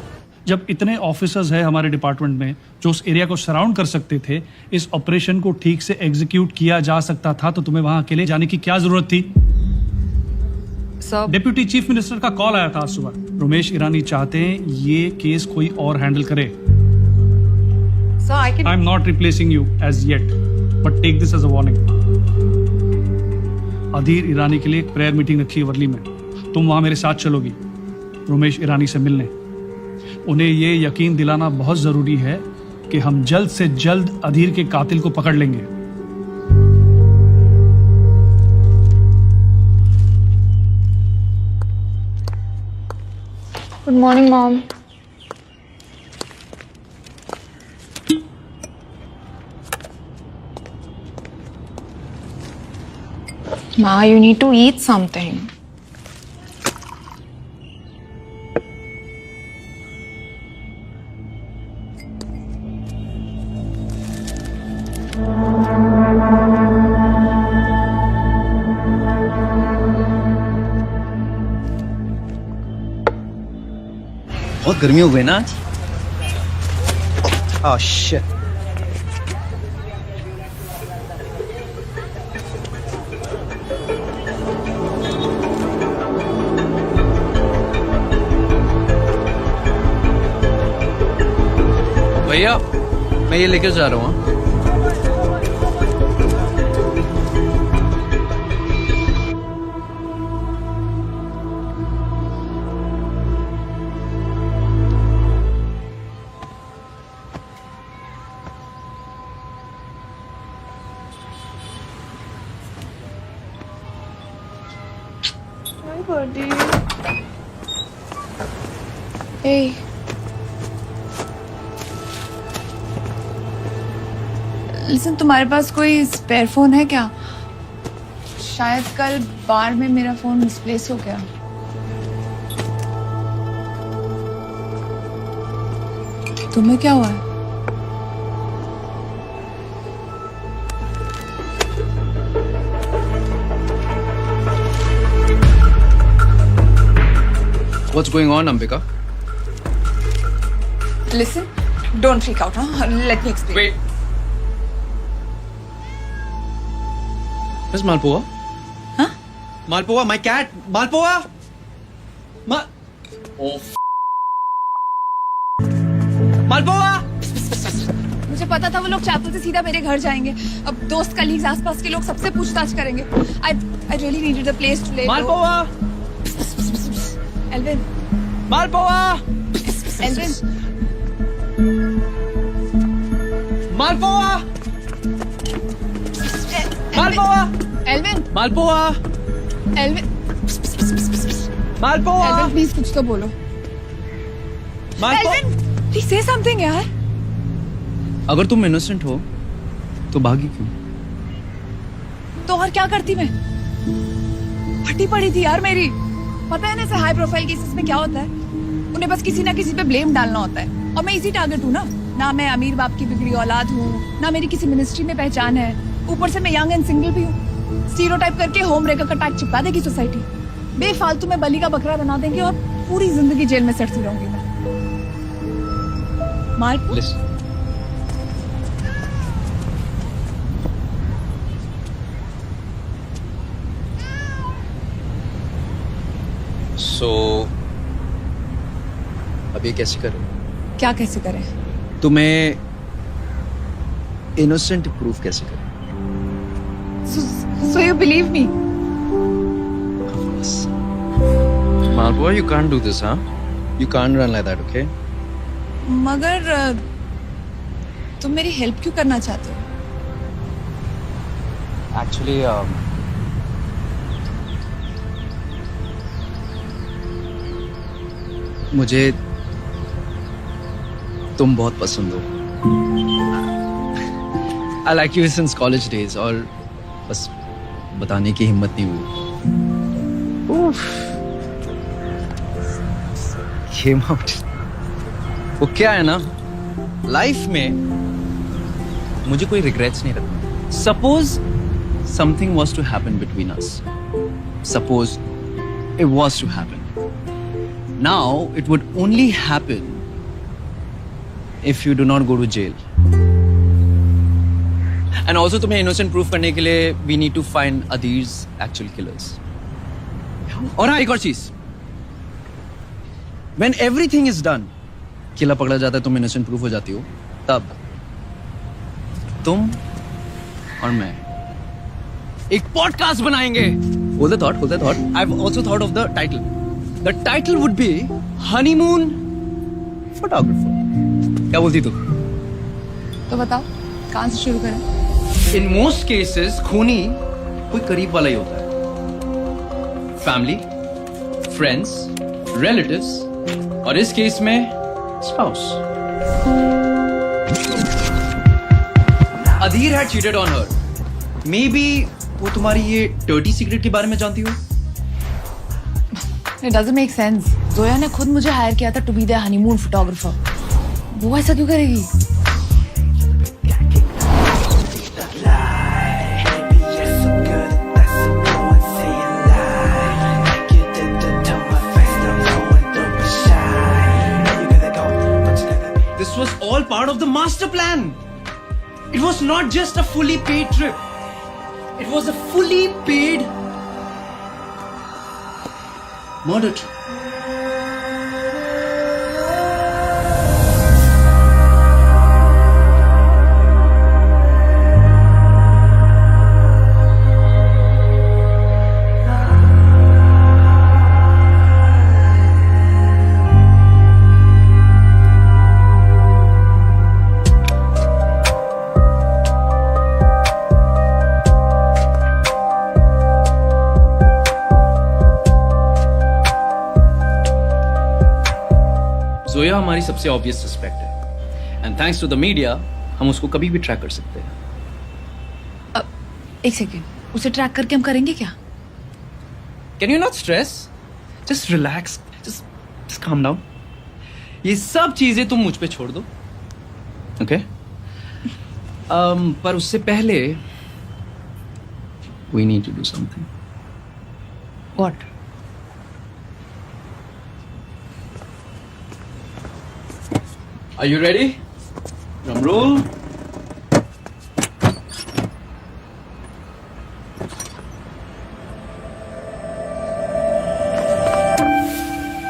जब इतने ऑफिसर्स हैं हमारे डिपार्टमेंट में जो उस एरिया को सराउंड कर सकते थे, इस ऑपरेशन को ठीक से एग्जीक्यूट किया जा सकता था, तो तुम्हें वहां अकेले जाने की क्या जरूरत थी? डिप्यूटी चीफ मिनिस्टर का कॉल आया था आज सुबह। रोमेश ईरानी चाहते हैं ये केस कोई और हैंडल करे। I am not replacing you as yet, but take this as a warning. Adhir Irani के लिए एक प्रेयर मीटिंग रखी है वर्ली में। तुम वहां मेरे साथ चलोगी रोमेश ईरानी से मिलने। उन्हें ये यकीन दिलाना बहुत जरूरी है कि हम जल्द से जल्द अधीर के कातिल को पकड़ लेंगे। Good morning mom. Ma, you need to eat something. बहुत गर्मी हो गई ना आज। Oh shit. भैया, मैं ये लेकर जा रहा हूँ। Hi, buddy. Hey. लिसन, तुम्हारे पास कोई स्पेयर फोन है क्या? शायद कल बार में मेरा फोन मिसप्लेस हो गया। तुम्हें क्या हुआ है? What's going on, Ambika? Listen, don't freak out, huh? Let me explain. Wait. Where's Malpua? Huh? Malpua, my cat! Malpua! Oh, Malpua! मुझे पता था वो लोग चैपल से सीधा मेरे घर जाएंगे। अब दोस्त कलीग्स आसपास के लोग सबसे पूछताछ करेंगे। I really needed a place to lay. Malpua! Elvin. Malpua! Elvin. Malpua! Malpua! Elvin. Malpua! Elvin. Malpua! Elvin, please कुछ तो बोलो। Elvin, please say something यार। अगर तुम इनोसेंट हो तो भागी क्यों? तो और क्या करती मैं? फटी पड़ी थी यार मेरी। पता है ना ऐसे हाई प्रोफाइल केसेस में क्या होता है? उन्हें बस किसी ना किसी पे ब्लेम डालना होता है। और मैं इसी टारगेट हूँ ना मैं अमीर बाप की बिगड़ी औलाद हूँ, ना मेरी किसी मिनिस्ट्री में पहचान है, ऊपर से मैं यंग एंड सिंगल भी हूँ। स्टीरियोटाइप करके होम रेकर का टैग चिपका देगी सोसाइटी। बेफालतू में बलि का बकरा बना देंगे और पूरी जिंदगी जेल में सड़ती रहूंगी मैं। मार्क, So, अब ये कैसे करें? क्या कैसे करें? तुम्हें इनोसेंट प्रूफ कैसे करें? So you believe me? Of course. Malboy, you can't do this, huh? You can't run like that, okay? मगर तुम मेरी हेल्प क्यों करना चाहते हो? Actually, मुझे तुम बहुत पसंद हो. I like you since college days और बस बताने की हिम्मत नहीं हुई. Came out. वो क्या है ना, लाइफ में मुझे कोई रिग्रेट्स नहीं रखना. Suppose something was to happen between us. Suppose it was to happen. Now it would only happen if you do not go to jail. And also तुम्हें इनोसेंट प्रूफ करने के लिए we need to find Adhir's actual killers. और हाँ, एक और चीज, When everything is done, किला पकड़ा जाता है, तुम इनोसेंट प्रूफ हो जाती हो, तब तुम और मैं एक पॉडकास्ट बनाएंगे. Hold the thought. I've also thought of the title. The title would be Honeymoon Photographer. क्या बोलती तू? तो बताओ कहाँ से शुरू करें? In most cases, खूनी कोई करीब वाला ही होता है. Family, friends, relatives, और इस केस में spouse. Adhir had cheated on her. Maybe वो तुम्हारी ये dirty secret के बारे में जानती हो. It doesn't make sense. Zoya ने खुद मुझे हायर किया था to be their honeymoon photographer. वो ऐसा क्यों करेगी? This was all part of the master plan. It was not just a fully paid trip. It was a fully paid murder trip. Zoya हमारी सबसे ऑब्वियस सस्पेक्ट है, and thanks to the media हम उसको कभी भी ट्रैक कर सकते हैं. एक सेकेंड, उसे ट्रैक करके हम करेंगे क्या? Can you not stress? Just relax, just calm down. ये सब चीजें तुम मुझ पे छोड़ दो, ओके? पर उससे पहले we need to do something. What? Are you ready? Drum roll.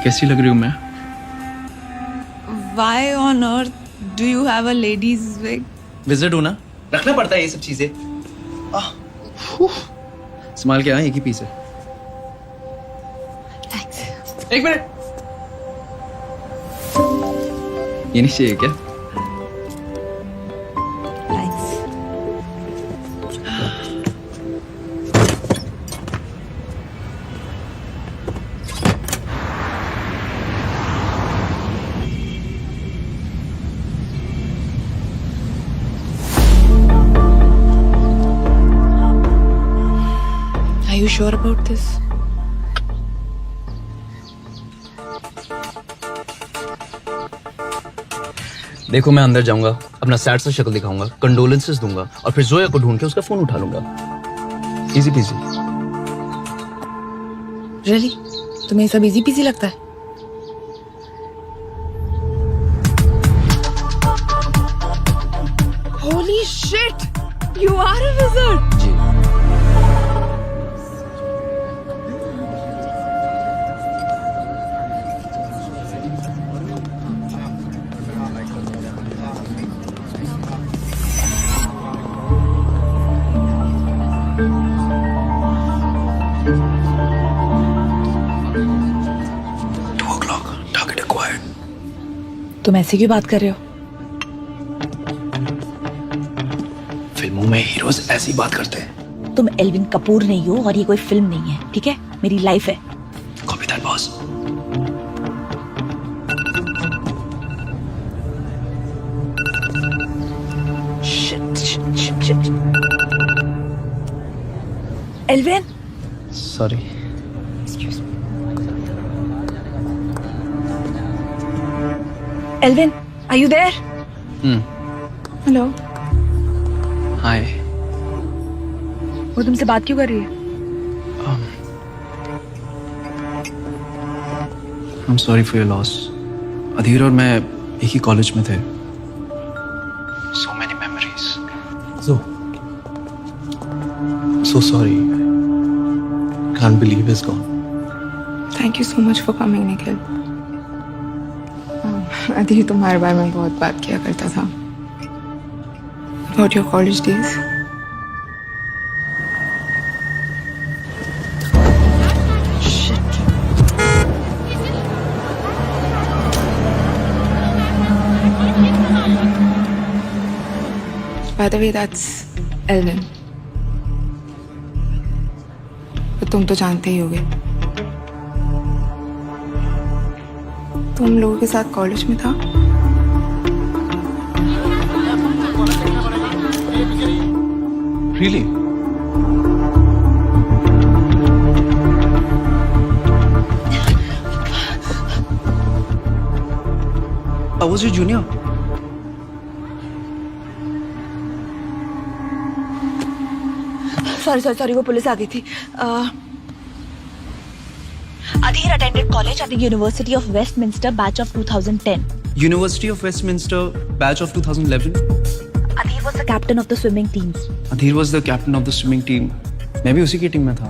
कैसी लग रही हूं मैं? Why on earth do you have a ladies wig? Visit हो ना, रखना पड़ता है ये सब चीजें. स्माइल क्या है, एक ही पीस है. Thanks. एक मिनट, ये नहीं चाहिए क्या? Thanks. Are you sure about this? देखो, मैं अंदर जाऊंगा, अपना सैड सा शक्ल दिखाऊंगा, कंडोलेंसेस दूंगा और फिर जोया को ढूंढ के उसका फोन उठा लूंगा. Easy PG. Really? तुम्हें ये सब इजी पीजी लगता है? Holy shit! You are a wizard! जी. तुम ऐसे क्यों बात कर रहे हो? फिल्मों में हीरोज ऐसी बात करते हैं। तुम एल्विन कपूर नहीं हो और ये कोई फिल्म नहीं है, ठीक है? मेरी लाइफ है। Copy that boss. Alvin, sorry. Alvin, are you there? Hello, hi. वो तुमसे बात क्यों कर रही है? I'm sorry for your loss. अधीर और मैं एक ही कॉलेज में थे। So many memories. So sorry. Can't believe he's gone. Thank you so much for coming, Nikhil. अधीर तुम्हारे बारे में बहुत बात किया करता था। About your college days. By the way, that's Elvin. तो तुम तो जानते ही होगे। तुम लोगों के साथ कॉलेज में था। Really? I was your junior. Sorry, वो पुलिस आ गई थी। अधीर attended college at the University of Westminster, batch of 2010. University of Westminster, batch of 2011. Adhir was the captain of the swimming teams. Adhir was the captain of the swimming team. मैं भी उसी की team में था,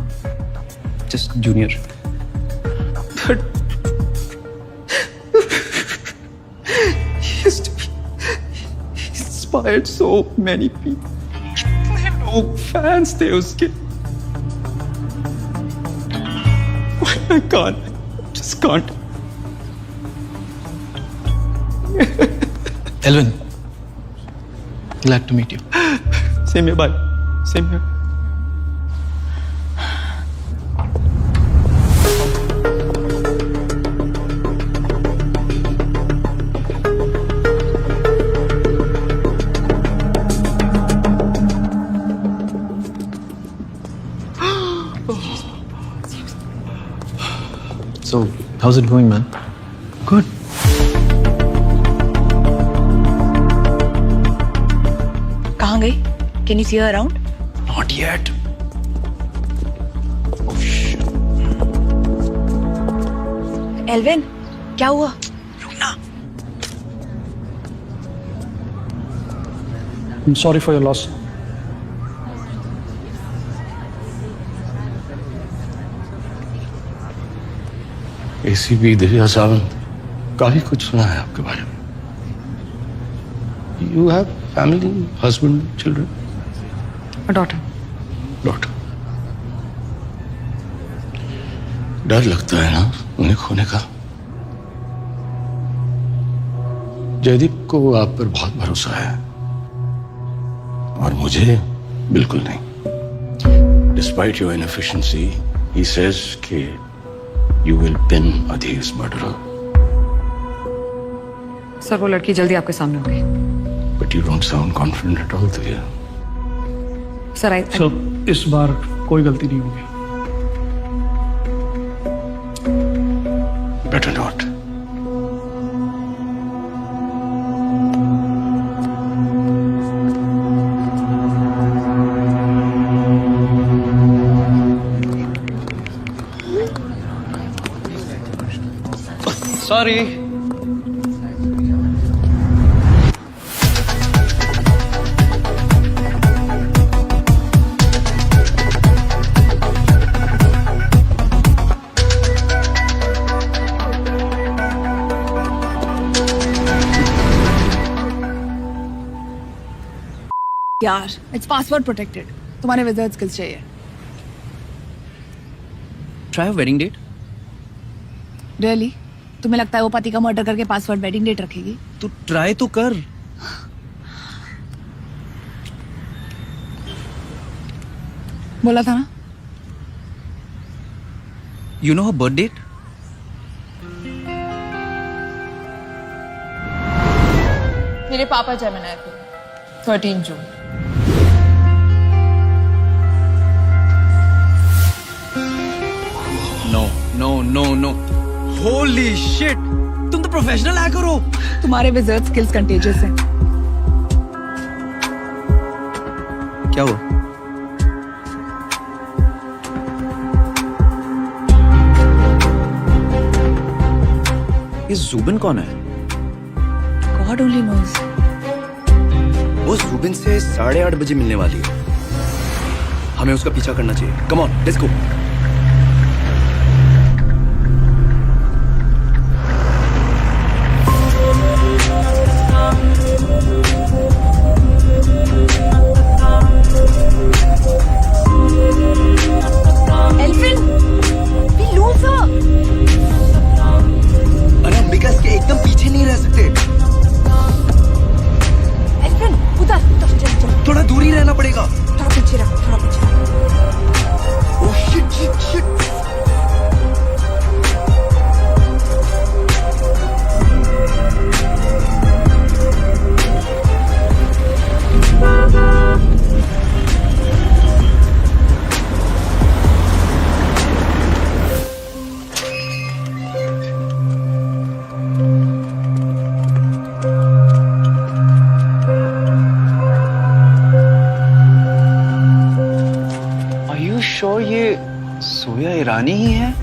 just junior. But he inspired so many people. लोग fans थे उसके. I can't, just can't. Elvin, glad to meet you. Same here, bye. Same here. So, how's it going, man? Good. कहाँ गई? Can you see her around? Not yet. Elvin, क्या हुआ? I'm sorry for your loss. ACP Divya Sawant, काफी कुछ सुना है आपके बारे में। You have family, husband, children? Daughter. डर लगता है ना उन्हें खोने का। जयदीप को आप पर बहुत भरोसा है और मुझे बिल्कुल नहीं। Despite your inefficiency, he says कि you will pin Adhir's murderer. Sir, वो लड़की जल्दी आपके सामने होगी। But you don't sound confident at all, Divya. Sir, इस बार कोई गलती नहीं होगी। Better not. Sorry. यार, इट्स पासवर्ड प्रोटेक्टेड। तुम्हारे विजिट स्किल्स चाहिए। Try a wedding date. Really? तुम्हें लगता है वो पति का मर्डर करके पासवर्ड वेडिंग डेट रखेगी? तू ट्राई तो कर। बोला था ना। You know her birth date? मेरे पापा जेमिनी थे, 13 जून। No. Holy shit! तुम तो प्रोफेशनल हैकर हो। तुम्हारे विजर्ड स्किल्स कंटेजियस हैं। क्या हुआ? ये जुबिन कौन है? God only knows. वो जुबिन से 8:30 बजे मिलने वाली है। हमें उसका पीछा करना चाहिए। Come on, let's go. Elvin, we lose her. अरे हम विकास के एकदम पीछे नहीं रह सकते। Elvin, उधर चल। थोड़ा दूर ही रहना पड़ेगा। थोड़ा पीछे रख, थोड़ा पीछे रख। Oh shit. Are you sure ये सोया ईरानी ही है?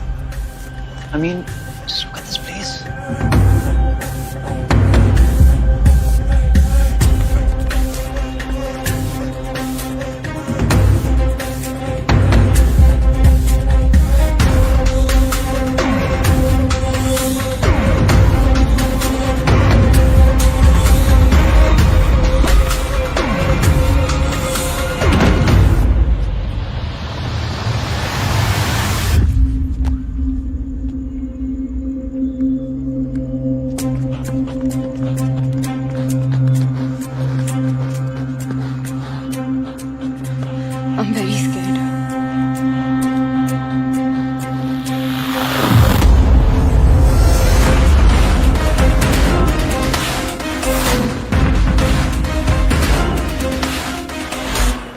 I mean, just look at this place. I'm very scared.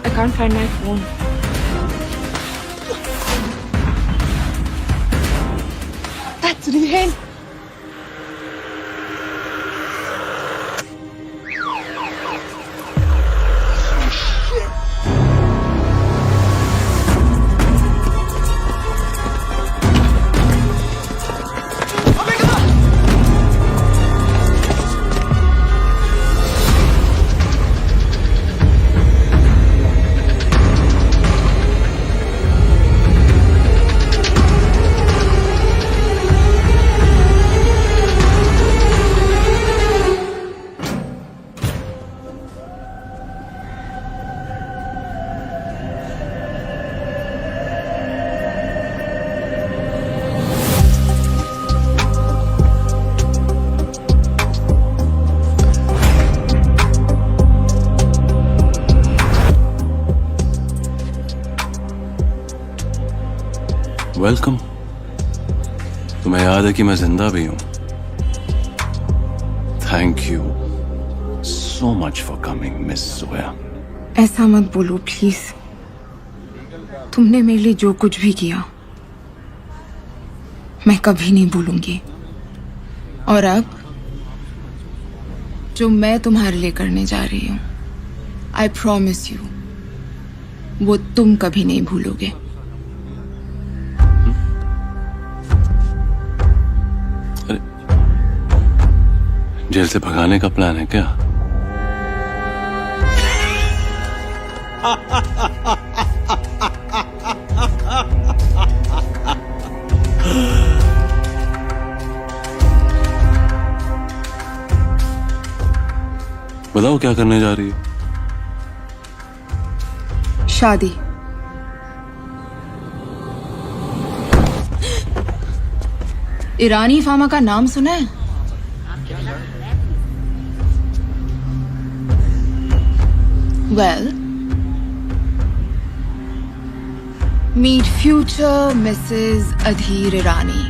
I can't find my phone. That's Rihan. Welcome. तुम्हें याद है कि मैं जिंदा भी हूं। Thank you so much for coming miss Soya. ऐसा मत बोलो प्लीज। तुमने मेरे लिए जो कुछ भी किया मैं कभी नहीं भूलूंगी। और अब जो मैं तुम्हारे लिए करने जा रही हूं, आई प्रॉमिस यू, वो तुम कभी नहीं भूलोगे। जेल से भगाने का प्लान है क्या? बताओ क्या करने जा रही हो? शादी। ईरानी फार्मा का नाम सुना है? Well, meet future Mrs. Adhir Irani.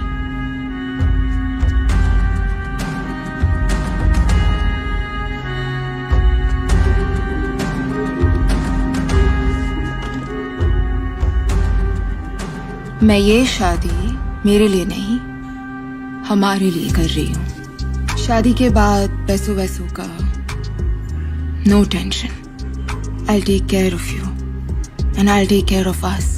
मैं ये शादी मेरे लिए नहीं, हमारे लिए कर रही हूँ। शादी के बाद पैसों वैसों का no tension. I'll take care of you and I'll take care of us.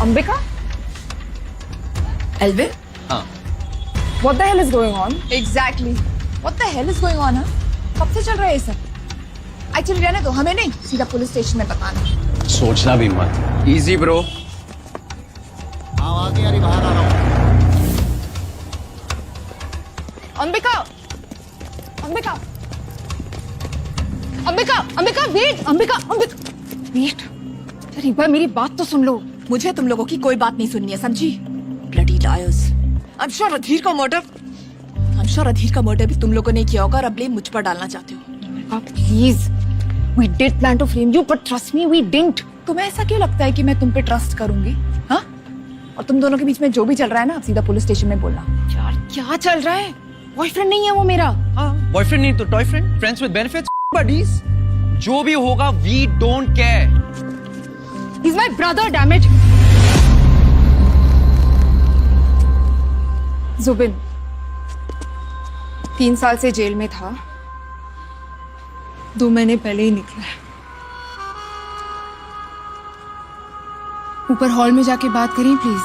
Ambika? Elvin? What the hell is going on? Exactly. What the hell is going on? कब से चल रहा है ये सब? Actually रहने दो, हमें नहीं, सीधा पुलिस स्टेशन में बताना। सोचना भी मत। Easy bro. आगे यारी बाहर आ रहा हूँ। Ambika, Ambika, Ambika, Ambika, wait, Ambika, Ambika, wait. यार एक बार मेरी बात तो सुन लो। मुझे तुम लोगों की कोई बात नहीं सुननी है, समझी? Bloody liars. I'm sure अधीर का मर्डर भी तुम लोगों ने किया होगा और अब ब्लेम मुझ पर डालना चाहते हो। Please, we did plan to frame you, but trust me, we didn't. तुम्हें ऐसा क्यों लगता है कि मैं तुम पे ट्रस्ट करूंगी? हाँ? और तुम दोनों के बीच में जो भी चल रहा है ना, सीधा पुलिस स्टेशन में बोलना। यार क्या चल रहा है? बॉयफ्रेंड नहीं है वो मेरा। बॉयफ्रेंड नहीं तो टॉयफ्रेंड, फ्रेंड्स विद बेनिफिट्स, बडीज। जो भी होगा, we don't care. He's my brother, damn it. Zubin 3 साल से जेल में था, 2 महीने पहले ही निकला है। ऊपर हॉल में जाके बात करें प्लीज।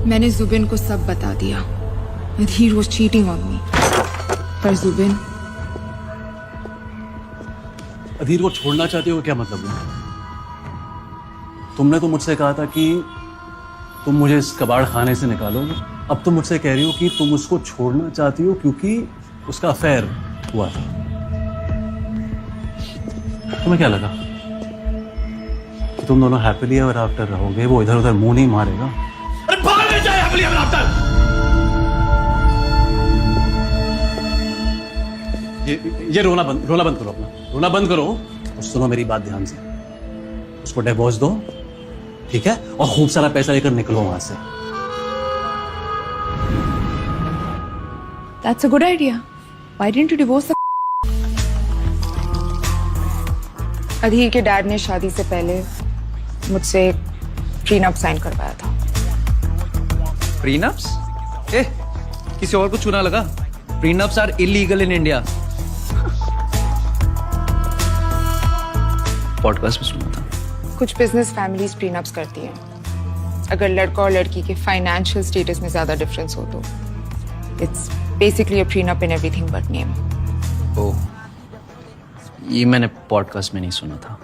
मैंने जुबिन को सब बता दिया। अधीर was cheating on me. पर जुबिन, अधीर को छोड़ना चाहते हो क्या मतलब है? तुमने तो मुझसे कहा था कि तुम मुझे इस कबाड़ खाने से निकालोगे। अब तुम मुझसे कह रही हो कि तुम उसको छोड़ना चाहती हो क्योंकि उसका अफेयर हुआ था। तुम्हें क्या लगा कि तुम दोनों हैप्पीली एवर आफ्टर रहोगे? वो इधर उधर मुंह नहीं मारेगा। ये रोना बंद करो अपना, रोना बंद करो। और सुनो मेरी बात ध्यान से, उसको डिवोर्स दो, ठीक है? और खूब सारा पैसा लेकर निकलो वहां से। That's a good idea. Why didn't you divorce the? अधीर के डैड ने शादी से पहले मुझसे प्रीनअप साइन करवाया था। प्रीनप्स? किसी और को चुना लगा? Prenups are illegal in India. Podcast में सुना था। कुछ बिजनेस फैमिलीज प्रीनअप्स करती हैं अगर लड़का और लड़की के फाइनेंशियल स्टेटस में ज्यादा डिफरेंस हो तो। It's basically a prenup in everything but name. Oh, ये मैंने पॉडकास्ट में नहीं सुना था।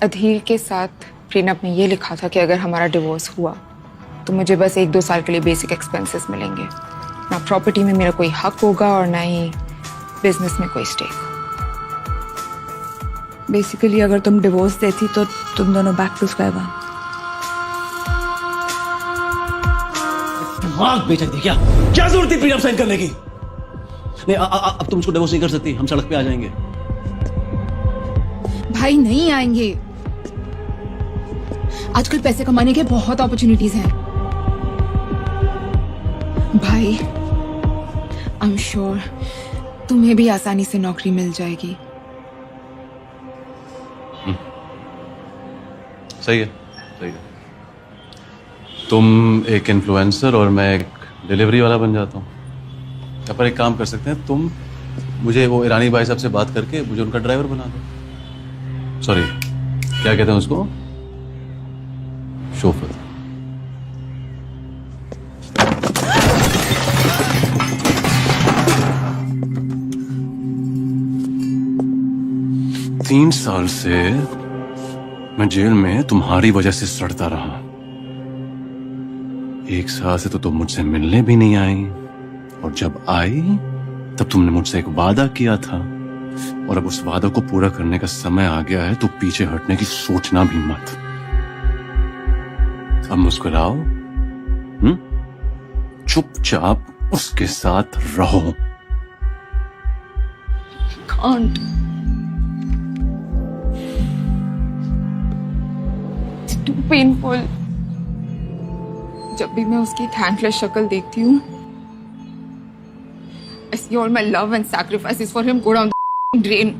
अधीर के साथ प्रीनअप में ये लिखा था कि अगर हमारा डिवोर्स हुआ तो मुझे बस 1-2 साल के लिए बेसिक एक्सपेंसेस मिलेंगे। ना प्रॉपर्टी में मेरा कोई हक होगा और ना ही बिजनेस में कोई स्टेक। बेसिकली अगर तुम डिवोर्स देती तो तुम दोनों बैक टू स्क्वायर वन। दिमाग बेचक दी क्या? क्या जरूरत थी प्रीनअप साइन करने की? नहीं, अब तुम उसको डिवोर्स नहीं कर सकती। हम सड़क पे आ जाएंगे। भाई नहीं आएंगे। आजकल पैसे कमाने के बहुत अपॉर्चुनिटीज हैं भाई। आई एम श्योर तुम्हें भी आसानी से नौकरी मिल जाएगी। सही है, सही है। तुम एक इन्फ्लुएंसर और मैं एक डिलीवरी वाला बन जाता हूँ। या पर एक काम कर सकते हैं, तुम मुझे वो ईरानी भाई साहब से बात करके मुझे उनका ड्राइवर बना दो। सॉरी, क्या कहते हैं उसको? शोफर। तीन साल से मैं जेल में तुम्हारी वजह से सड़ता रहा। एक साल से तो तुम मुझसे मिलने भी नहीं आई, और जब आई तब तुमने मुझसे एक वादा किया था, और अब उस वादा को पूरा करने का समय आ गया है, तो पीछे हटने की सोचना भी मत। अब मुस्कुराओ, चुपचाप उसके साथ रहो। Can't. It's too painful. जब भी मैं उसकी थैंकलेस शक्ल देखती हूँ, I see all my love and sacrifices for him go down the drain.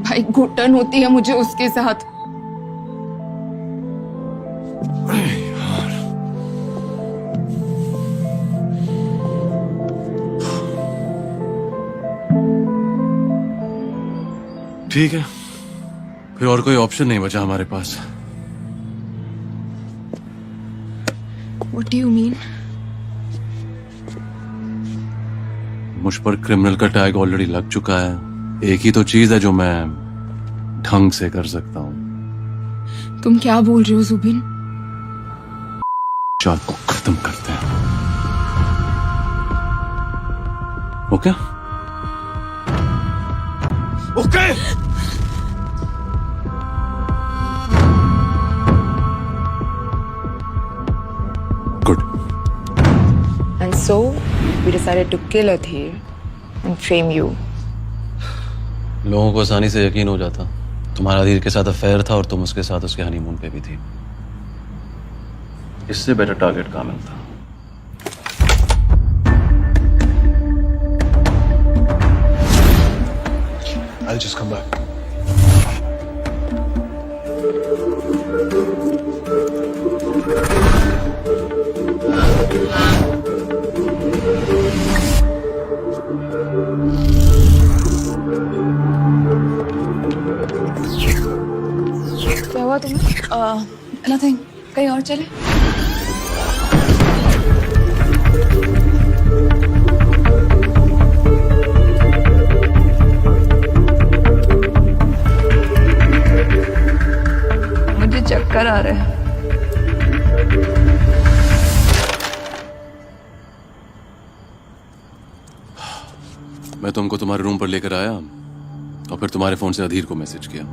भाई घुटन होती है मुझे उसके साथ। ठीक है, फिर और कोई ऑप्शन नहीं बचा हमारे पास। What do you mean? मुझ पर क्रिमिनल का टैग ऑलरेडी लग चुका है। एक ही तो चीज है जो मैं ढंग से कर सकता हूं। तुम क्या बोल रहे हो जुबिन? चाल को खत्म करते हैं। Okay? Okay? Good. And so we decided to kill Adhir and frame you. लोगों को आसानी से यकीन हो जाता। तुम्हारा अधीर के साथ अफेयर था और तुम उसके साथ उसके हनीमून पे भी थी। इससे बेटर टारगेट कहाँ मिलता? I'll just come back. क्या हुआ तुम्हें? Nothing. कहीं और चले? मुझे चक्कर आ रहा है। मैं तुमको तुम्हारे रूम पर लेकर आया और फिर तुम्हारे फोन से अधीर को मैसेज किया।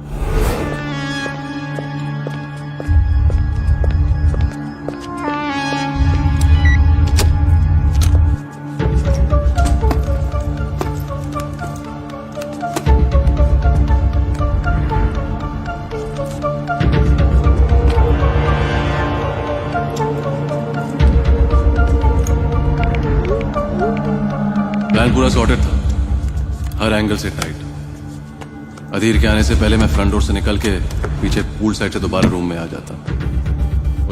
प्लान पूरा सॉर्टेड था, हर एंगल से टाइट। अधीर के आने से पहले मैं फ्रंट डोर से निकल के पीछे पूल साइड से दोबारा रूम में आ जाता।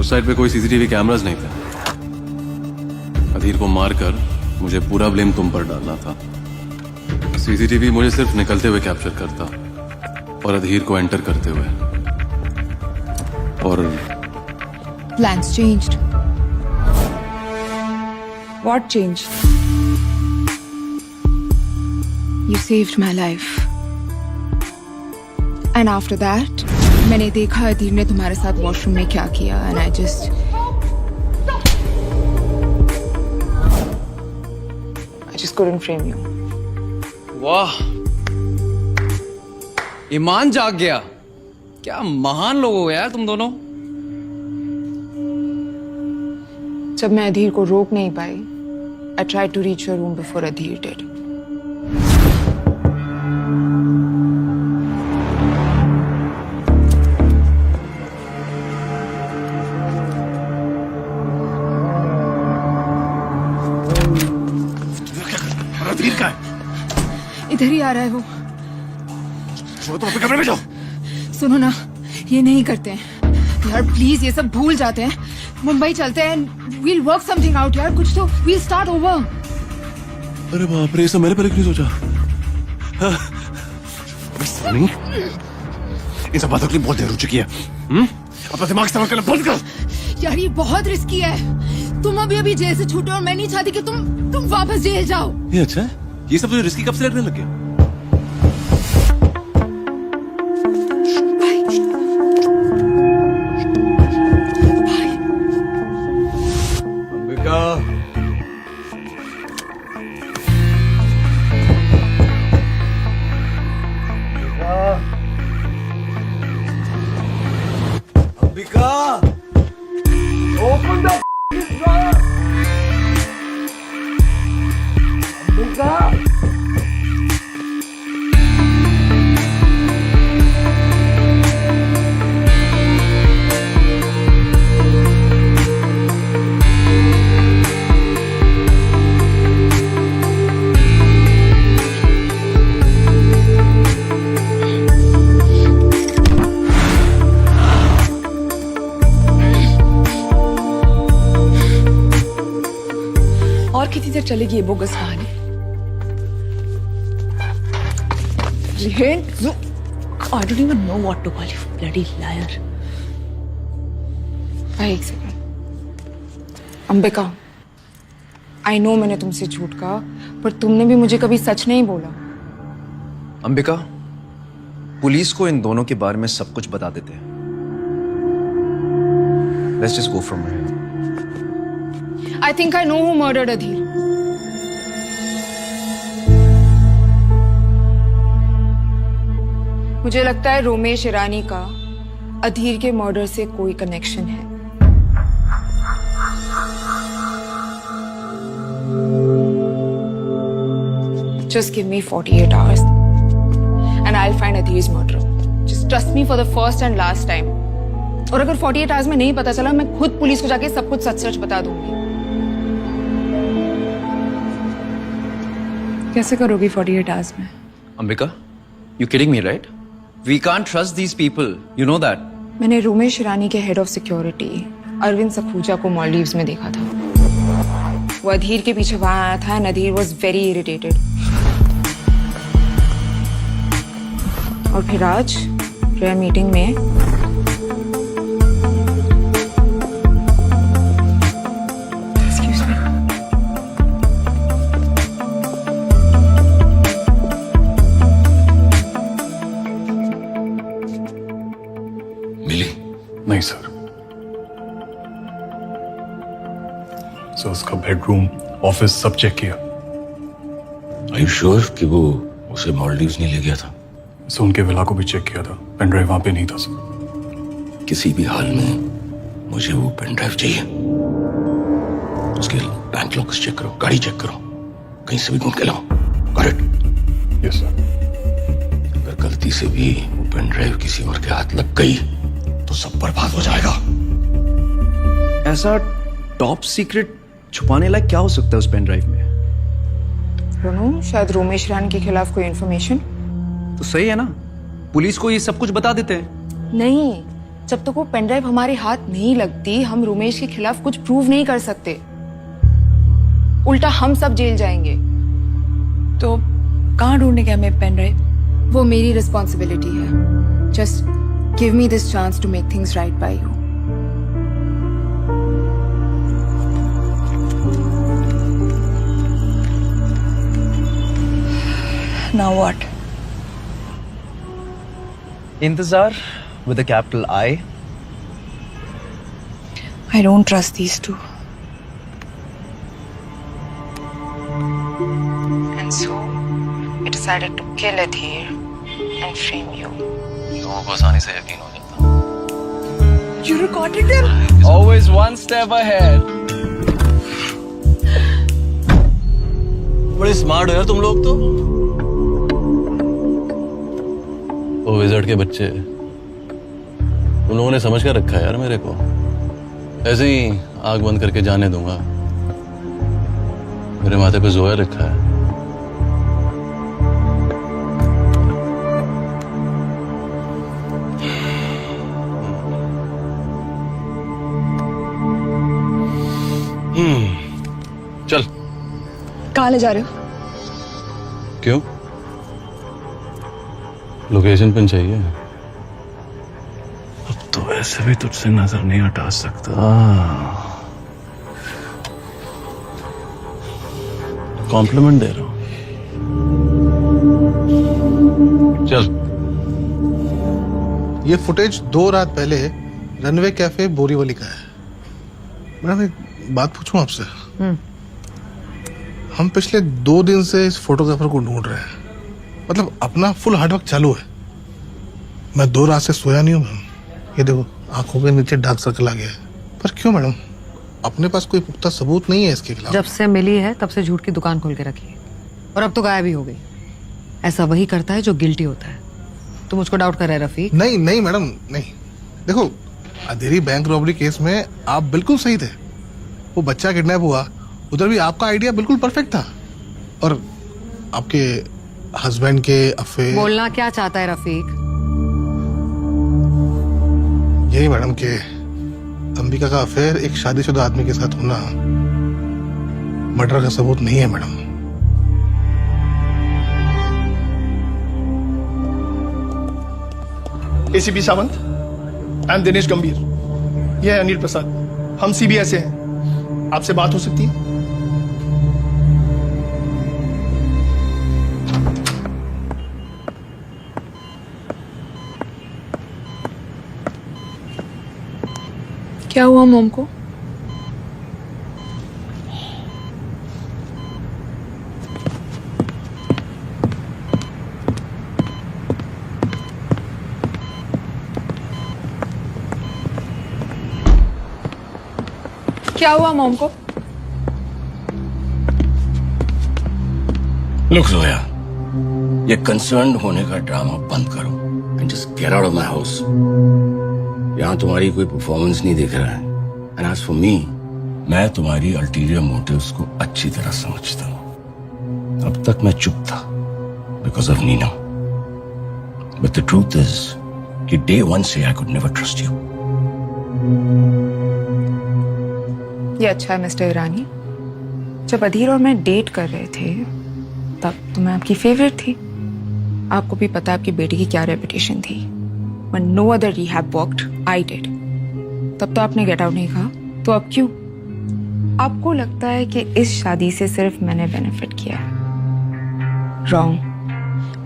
उस साइड पे कोई सीसीटीवी कैमरास नहीं थे। अधीर को मारकर मुझे पूरा ब्लेम तुम पर डालना था। सीसीटीवी मुझे सिर्फ निकलते हुए कैप्चर करता और अधीर को एंटर करते हुए। और Plans changed. What changed? You saved my life. And after that, मैंने देखा अधीर ने तुम्हारे साथ वॉशरूम में क्या किया, and I just couldn't frame you. वाह, ईमान जाग गया। क्या महान लोग हो यार तुम दोनों। जब मैं अधीर को रोक नहीं पाई, I tried to reach your room before Adhir did. अधीर का है? इधर ही आ रहा है वो। तुम अपने कमरे में जाओ। सुनो ना, ये नहीं करते हैं यार, प्लीज ये सब भूल जाते हैं, मुंबई चलते हैं, we'll work something out यार, कुछ तो we'll start over। अरे बाप रे, ये सब मैंने पहले क्यों नहीं सोचा? हाँ। सनी, इन सब बातों के लिए बहुत देर हो चुकी है। अपना दिमाग इस्तेमाल करना बंद कर। यार ये बहुत रिस्की है, तुम अभी जेल से छूटे और मैं नहीं चाहती कि तुम वापस जेल जाओ। ये अच्छा है, ये सब तुझे रिस्की कब से लगने लग गया? और कितनी देर चलेगी ये बोगस कहानी? I don't even know what to call you, bloody liar. भाई एक सेकंड। अंबिका, I know मैंने तुमसे झूठ कहा, पर तुमने भी मुझे कभी सच नहीं बोला। अंबिका, पुलिस को इन दोनों के बारे में सब कुछ बता देते हैं। Let's just go from here. I think I know who murdered Adhir. मुझे लगता है रोमेश ईरानी का अधीर के मर्डर से कोई कनेक्शन है। Just give me 48 hours and I'll find Adhir's murderer. Just trust me for the first and last time. और अगर 48 आवर्स में नहीं पता चला, मैं खुद पुलिस को जाके सब कुछ सच बता दूंगी। कैसे करोगी 48 आवर्स में? Ambika, you kidding me, right? We can't trust these people. You know that. मैंने रोमेश ईरानी के head of security Arvind Sakhuja को मालदीव्स में देखा था। वो अधीर के पीछे वहां आया था and Adhir was very irritated. और फिर आज प्रेयर मीटिंग में नहीं सर। सर उसका बेडरूम, ऑफिस सब चेक किया। Are you sure कि वो उसे मालदीव्स नहीं ले गया था? सो उनके विला को भी चेक किया था, पेन ड्राइव वहां पे नहीं था सर। किसी भी हाल में मुझे वो पेन ड्राइव चाहिए। उसके बैंक लॉकर्स चेक करो, गाड़ी चेक करो, कहीं से भी ढूंढ के लाओ। Got it? Yes sir. अगर गलती से भी वो पेन ड्राइव किसी और के हाथ लग गई तो सब बर्बाद हो जाएगा। ऐसा टॉप सीक्रेट छुपाने लायक क्या हो सकता है उस पेन ड्राइव में? रोनू, शायद रोमेश ईरानी के खिलाफ कोई इंफॉर्मेशन। तो सही है ना, पुलिस को ये सब कुछ बता देते हैं। नहीं, जब तक वो पेन ड्राइव हमारे हाथ नहीं लगती, हम रोमेश के खिलाफ कुछ प्रूव नहीं कर सकते। उल्टा हम सब जेल जाएंगे। तो कहाँ ढूंढने गया मैं पेन ड्राइव? वो मेरी रिस्पॉन्सिबिलिटी है। Just give me this chance to make things right by you. Now what? Intezar with a capital I. I don't trust these two. And so, we decided to kill Adhir and frame you. लोगों को आसानी से यकीन हो जाता। You recorded them? Always one step ahead. बड़े smart हो यार तुम लोग तो। वो विज़र्ड के बच्चे, उन लोगों ने समझ कर रखा है यार मेरे को। ऐसे ही आग बंद करके जाने दूंगा। मेरे माथे पे जोया लिखा है। चल। कहाँ ले जा रहे हो? क्यों? लोकेशन पिन चाहिए? अब तो वैसे भी तुझसे नजर नहीं हटा सकता। कॉम्प्लीमेंट दे रहा हूं। चल। ये फुटेज 2 रात पहले रनवे कैफे बोरीवली का है। मैडम एक बात पूछूं आपसे? हम पिछले 2 दिन से इस फोटोग्राफर को ढूंढ रहे हैं, मतलब अपना फुल हार्डवर्क चालू है। मैं 2 रात से सोया नहीं हूं मैम। ये देखो आंखों के नीचे डार्क सर्कल आ गया है। पर क्यों मैडम? अपने पास कोई पुख्ता सबूत नहीं है इसके खिलाफ। जब से मिली है तब से झूठ की दुकान खोल के रखी है और अब तो गायब ही हो गई। ऐसा वही करता है जो गिल्टी होता है। तू मुझको डाउट कर रहा है रफीक? नहीं नहीं मैडम नहीं। देखो अंधेरी बैंक रॉबरी केस में आप बिल्कुल सही थे। वो बच्चा किडनैप हुआ, उधर भी आपका आइडिया बिल्कुल परफेक्ट था। और आपके हस्बैंड के अफेयर। बोलना क्या चाहता है रफीक? यही मैडम के अंबिका का अफेयर एक शादीशुदा आदमी के साथ होना मर्डर का सबूत नहीं है madam. ACP Sawant, I am Dinesh गंभीर। यह है अनिल प्रसाद, हम सीबीआई से हैं। आपसे बात हो सकती है? क्या हुआ मॉम को? क्या हुआ मॉम को? लुक जोया, ये कंसर्न होने का ड्रामा बंद करो and just get out of my house. यहां तुम्हारी कोई परफॉर्मेंस नहीं दिख रहा है। एंड एज फॉर मी, मैं तुम्हारी अल्टीरियर मोटिव्स को अच्छी तरह समझता हूं। अब तक मैं चुप था because of Neena, but the truth is कि डे 1 से I could never trust you. ये अच्छा है मिस्टर ईरानी, जब अधीर और मैं डेट कर रहे थे तब तो मैं आपकी फेवरेट थी। आपको भी पता है आपकी बेटी की क्या रेपुटेशन थी। When no other rehab worked, I did. तब तो आपने गेट आउट नहीं कहा, तो अब क्यों? आपको लगता है कि इस शादी से सिर्फ मैंने बेनिफिट किया है। रॉन्ग।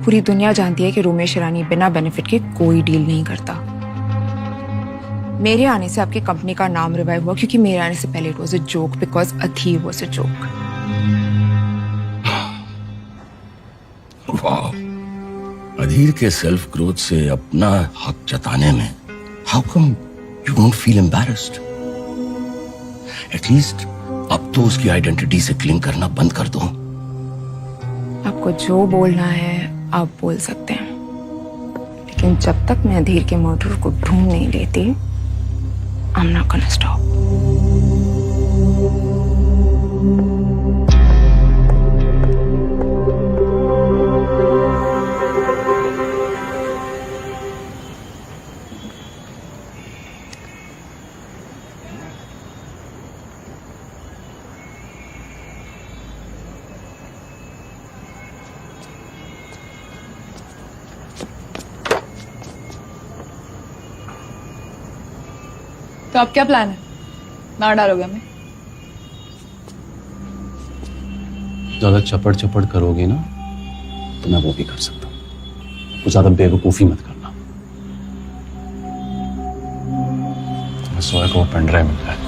पूरी दुनिया जानती है कि रोमेश ईरानी बिना बेनिफिट के कोई डील नहीं करता। मेरे आने से आपकी कंपनी का नाम रिवाइव हुआ क्योंकि मेरे आने से पहले it was a joke because Adhir was a joke. वाह, अधीर के सेल्फ ग्रोथ से अपना हक जताने में how come you don't feel embarrassed? At least अब तो उसकी आइडेंटिटी से क्लिंग करना बंद कर दो। आपको जो बोलना है आप बोल सकते हैं, लेकिन जब तक मैं अधीर के मर्डर को ढूंढ नहीं लेती, I'm not gonna stop. तो अब क्या प्लान है? मार डालोगे हमें? ज्यादा चपड़ चपड़ करोगे ना तो मैं वो भी कर सकता हूँ। कुछ ज्यादा बेवकूफी मत करना। मैं सोया को पेन ड्राइव मिल रहा है।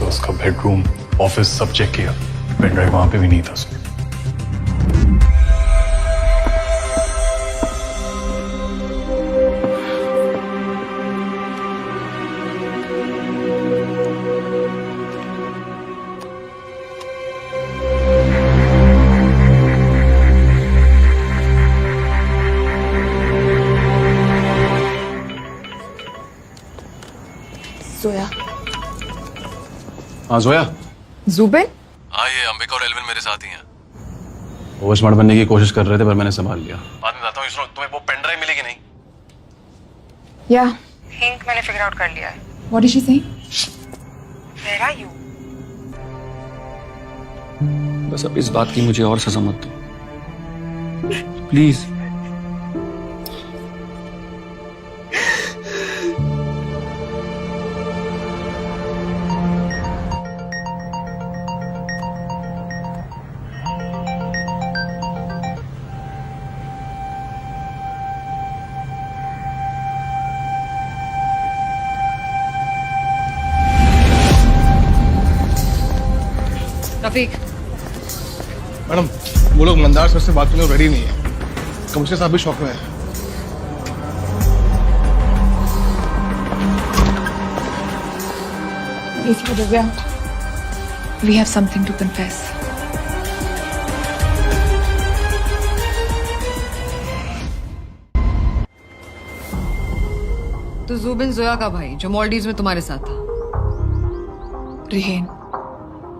उसका बेडरूम, ऑफिस सब चेक किया, पेन ड्राइव वहां पे भी नहीं था उसमें। जोया। हाँ जोया। जुबिन? हाँ ये अंबिका और एल्विन मेरे साथ ही हैं। ओवर स्मार्ट बनने की कोशिश कर रहे थे पर मैंने संभाल लिया। बाद में बताता हूँ। इसरो तुम्हें वो पेन ड्राइव मिलेगी नहीं? या थिंक मैंने फिगर आउट कर लिया है। What is she saying? Where are you? बस अब इस बात की मुझे और सजा मत दो प्लीज। रफीक, मैडम वो लोग मंदार सर से बात करने को रेडी नहीं है। कमिश्नर साहब भी शॉक में है। Divya, we have something to confess. तो जुबिन जोया का भाई जो मॉलडीव्स में तुम्हारे साथ था, रेहन,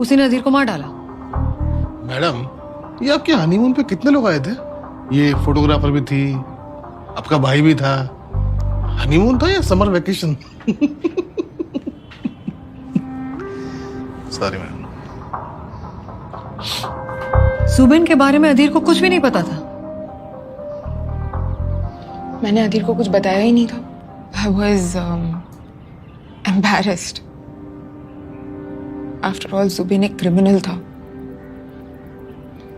उसी ने अधीर को मार डाला। मैडम ये आपके हनीमून पे कितने लोग आए थे? ये फोटोग्राफर भी थी, आपका भाई भी था। हनीमून था या summer vacation? Sorry ma'am. Zubin के बारे में अधीर को कुछ भी नहीं पता था। मैंने अधीर को कुछ बताया ही नहीं था। I was embarrassed. After all, Zubin एक क्रिमिनल था।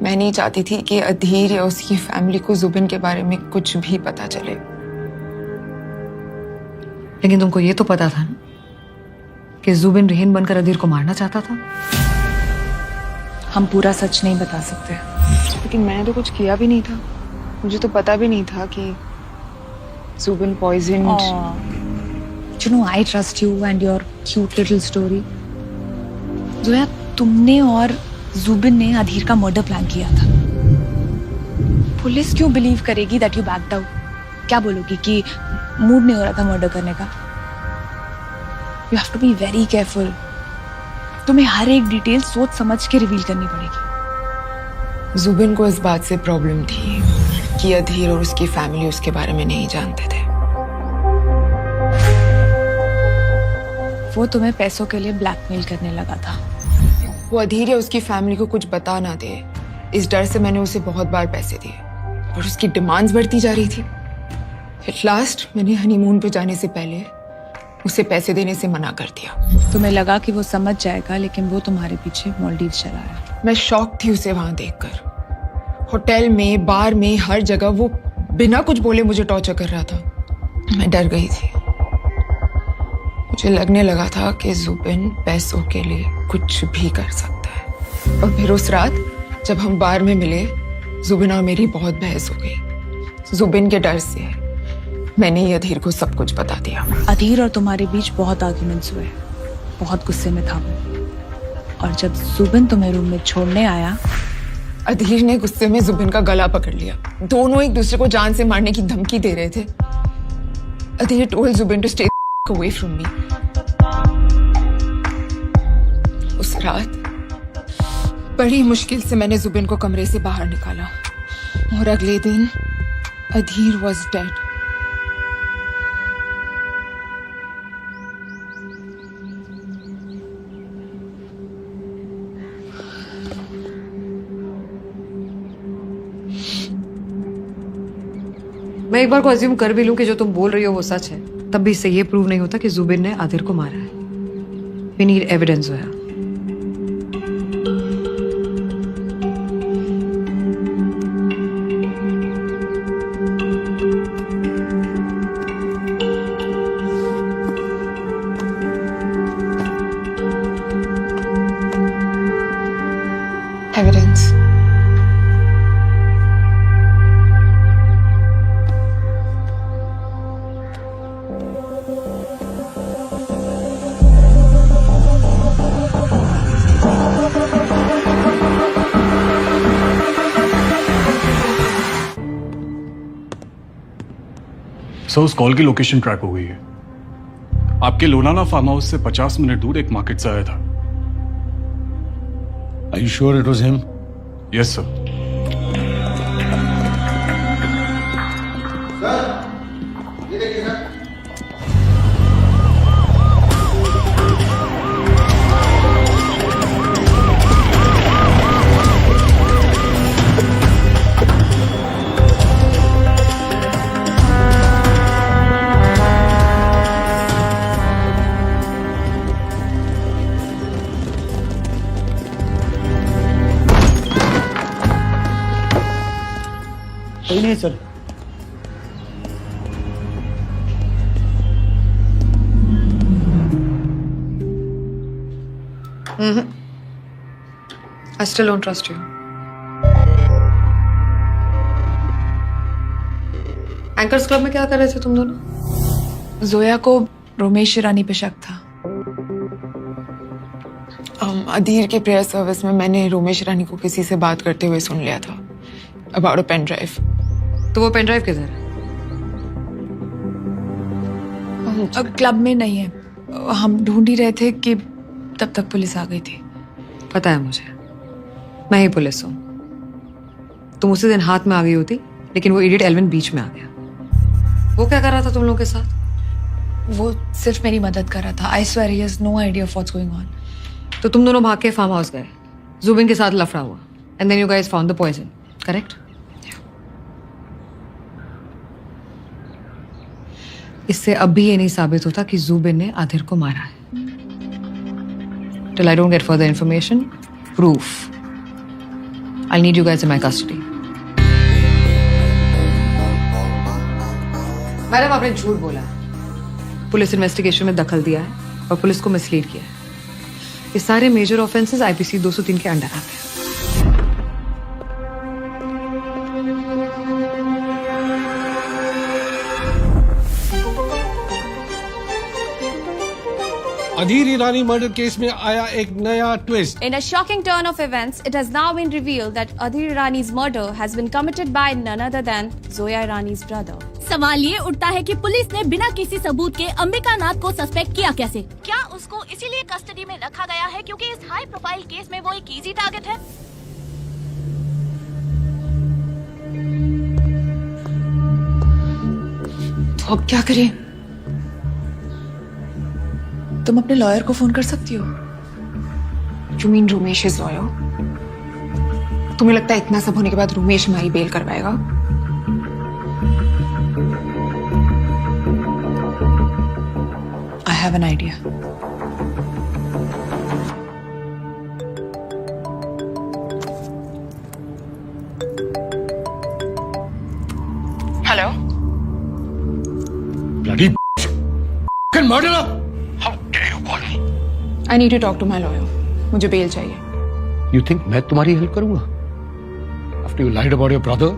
मैं नहीं चाहती थी कि अधीर या उसकी फैमिली को जुबिन के बारे में कुछ भी पता चले। लेकिन तुमको ये तो पता था ना कि जुबिन रेहन बनकर अधीर को मारना चाहता था। हम पूरा सच नहीं बता सकते। लेकिन मैंने तो कुछ किया भी नहीं था। मुझे तो पता भी नहीं था कि Zubin पॉइजन्ड। You know, I trust you and your cute little story. Zoya, तुमने और जुबिन ने अधीर का मर्डर प्लान किया था। पुलिस क्यों बिलीव करेगी that you backed out? क्या बोलोगी कि मूड नहीं हो रहा था मर्डर करने का? You have to be very careful. तुम्हें हर एक डिटेल सोच समझ के रिवील करनी पड़ेगी। जुबिन को इस बात से प्रॉब्लम थी कि अधीर और उसकी फैमिली उसके बारे में नहीं जानते थे। वो तुम्हें पैसों के लिए ब्लैकमेल करने लगा था। वो अधीर या उसकी फैमिली को कुछ बता ना दे, इस डर से मैंने उसे बहुत बार पैसे दिए और उसकी डिमांड्स बढ़ती जा रही थी। एट लास्ट मैंने हनीमून पे जाने से पहले उसे पैसे देने से मना कर दिया। तुम्हें लगा कि वो समझ जाएगा, लेकिन वो तुम्हारे पीछे मालदीव चला आया। मैं शॉक थी उसे वहां देखकर। होटल में, बार में, हर जगह वो बिना कुछ बोले मुझे टॉर्चर कर रहा था। मैं डर गई थी। मुझे लगने लगा था कि जुबिन पैसों के लिए कुछ भी कर सकता है। और फिर उस रात जब हम बार में मिले, जुबिन और मेरी बहुत बहस हो गई। जुबिन के डर से मैंने ही अधीर को सब कुछ बता दिया। अधीर और तुम्हारे बीच बहुत आर्ग्यूमेंट्स हुए। बहुत गुस्से में था वो। और जब जुबिन तुम्हें रूम में छोड़ने आया, अधीर ने गुस्से में जुबिन का गला पकड़ लिया। दोनों एक दूसरे को जान से मारने की धमकी दे रहे थे। Adhir told Zubin to stay away from me. उस रात बड़ी मुश्किल से मैंने जुबिन को कमरे से बाहर निकाला और अगले दिन अधीर was dead. मैं एक बार को अज्यूम कर भी लूं कि जो तुम बोल रही हो वो सच है, तब भी इससे ये प्रूव नहीं होता कि जुबिन ने आदिर को मारा है। We need evidence. Zoya, evidence. Sir उस कॉल की लोकेशन ट्रैक हो गई है। आपके लोनाना फार्म हाउस से 50 मिनट दूर एक मार्केट से आया था। Are you sure it was him? Yes sir. ये देखिए सर। कोई नहीं sir. I still don't trust you. Anchors club में क्या कर रहे थे तुम दोनों? जोया को रोमेश ईरानी पे शक था। अधीर के प्रेयर सर्विस में मैंने रोमेश ईरानी को किसी से बात करते हुए सुन लिया था अबाउट अ पेन ड्राइव। तो वो पेन ड्राइव किधर है? क्लब में नहीं है, हम ढूंढ ही रहे थे कि तब तक पुलिस आ गई थी। पता है मुझे, मैं ही पुलिस हूँ। तुम उसी दिन हाथ में आ गई होती, लेकिन वो इडियट एल्विन बीच में आ गया। वो क्या कर रहा था तुम लोगों के साथ? वो सिर्फ मेरी मदद कर रहा था। I swear he has no idea of what's going on. तो तुम दोनों भाग के फार्म हाउस गए, जुबिन के साथ लफड़ा हुआ, and then you guys found the poison, correct? इससे अब भी ये नहीं साबित होता कि जुबिन ने आधिर को मारा है। Till I don't get further information, proof, I'll need you guys in my custody. Madam, आपने झूठ बोला है। पुलिस इन्वेस्टिगेशन में दखल दिया है और पुलिस को मिसलीड किया है। ये सारे मेजर ऑफेंसेस आईपीसी 203 के अंडर आते हैं। अधीर ईरानी मर्डर केस में आया एक नया twist. In a shocking turn of events, it has now been revealed that Adhir Irani's murder has been committed by none other than Zoya Irani's brother. सवाल ये उठता है कि पुलिस ने बिना किसी सबूत के अंबिका नाथ को सस्पेक्ट किया कैसे? क्या उसको इसीलिए कस्टडी में रखा गया है क्योंकि इस हाई प्रोफाइल केस में वो एक इजी टारगेट है? तो अब क्या करें? तुम अपने लॉयर को फोन कर सकती हो। You mean Romesh is lawyer? तुम्हें लगता है इतना सब होने के बाद रोमेश हमारी बेल करवाएगा? I have an idea. Hello? Bloody fucking murderer! How dare you call me? I need to talk to my lawyer. मुझे बेल चाहिए। You think मैं तुम्हारी हेल्प करूंगा? After you lied about your brother,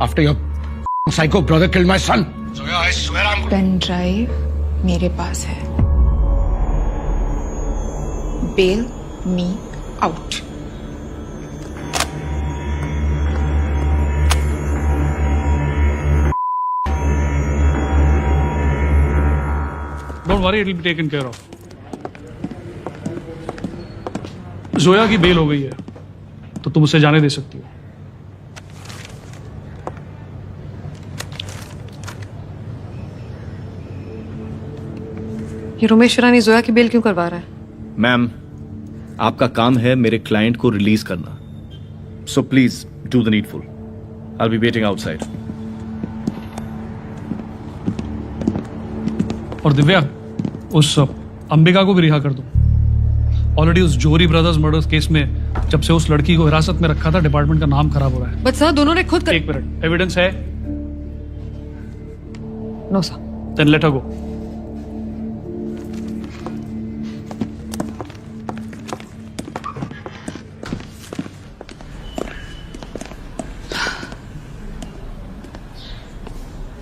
after your psycho brother killed my son. Zoya, I swear I'm. Pen drive मेरे पास है। Bail me out. Don't worry, it will be taken care of. Zoya की bail हो गई है, तो तुम उसे जाने दे सकती हो। ये रोमेश ईरानी जोया की बेल क्यों करवा रहा है? मैम, आपका काम है मेरे क्लाइंट को रिलीज करना, so please do the needful. I will be waiting outside. और दिव्या, उस अंबिका को भी रिहा कर दो। ऑलरेडी उस जोरी ब्रदर्स मर्डर केस में जब से उस लड़की को हिरासत में रखा था, डिपार्टमेंट का नाम खराब हो रहा है। बट सर, दोनों ने खुद कर... एक मिनट, एविडेंस है? No sir. Then let her go.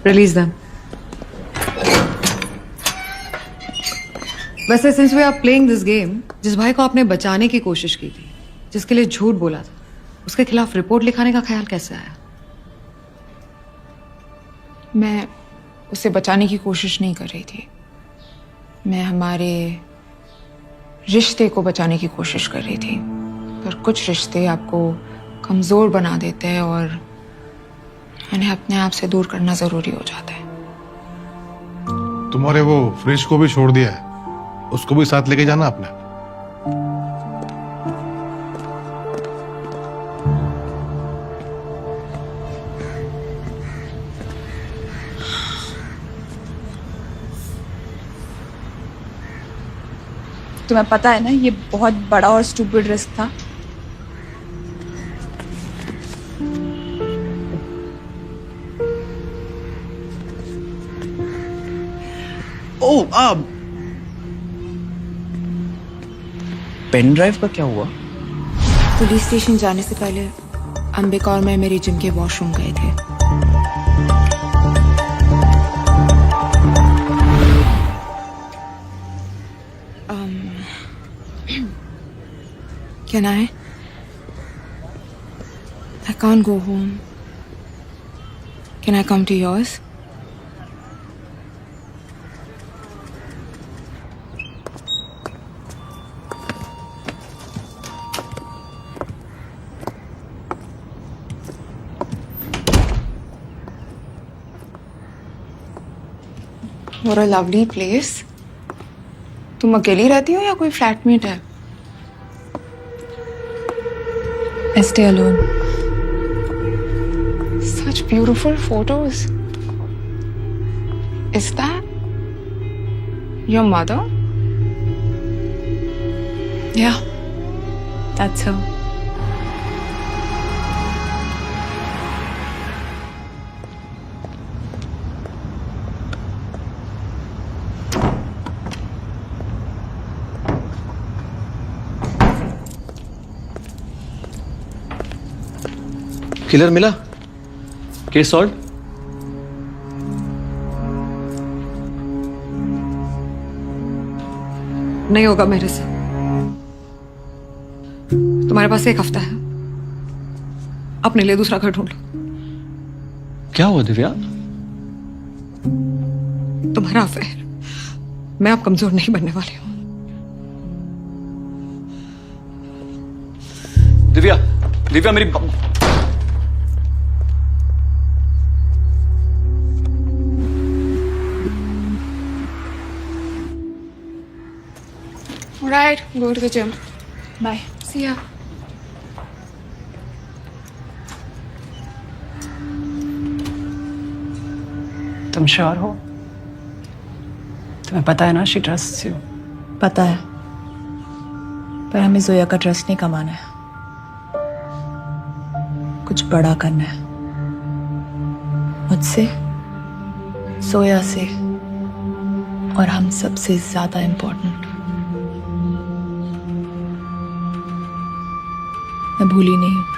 Release them. वैसे since we are playing this game, जिस भाई को आपने बचाने की कोशिश की थी, जिसके लिए झूठ बोला था, उसके खिलाफ रिपोर्ट लिखाने का ख्याल कैसे आया? मैं उसे बचाने की कोशिश नहीं कर रही थी। मैं हमारे रिश्ते को बचाने की कोशिश कर रही थी, पर कुछ रिश्ते आपको कमजोर बना देते हैं और उन्हें अपने आप से दूर करना जरूरी हो जाता है। तुम्हारे वो फ्रिज को भी छोड़ दिया है, उसको भी साथ लेके जाना आपने। तुम्हें पता है ना ये बहुत बड़ा और स्टूपिड रिस्क था। पेन ड्राइव का क्या हुआ? पुलिस स्टेशन जाने से पहले अंबिका और मैं मेरे जिम के वॉशरूम गए थे। Can I? I can't go home. Can I come to yours? What a lovely place. तुम अकेली रहती हो या कोई फ्लैटमेट है? I stay alone. Such beautiful photos. Is that your mother? Yeah, that's her. Killer मिला? Case solve? नहीं होगा मेरे से। तुम्हारे पास 1 हफ्ता है, अपने लिए दूसरा घर ढूंढ लो। क्या हुआ दिव्या? तुम्हारा अफेयर। मैं अब कमजोर नहीं बनने वाली हूँ। दिव्या, दिव्या मेरी Alright, go to the gym. Bye. See ya. तुम श्योर हो? तुम्हें पता है ना शी ट्रस्ट्स यू। पता है, पर हमें जोया का ट्रस्ट नहीं कमाना है, कुछ बड़ा करना है। मुझसे, जोया से और हम सबसे ज्यादा इम्पोर्टेंट। मैं भूली नहीं हूं।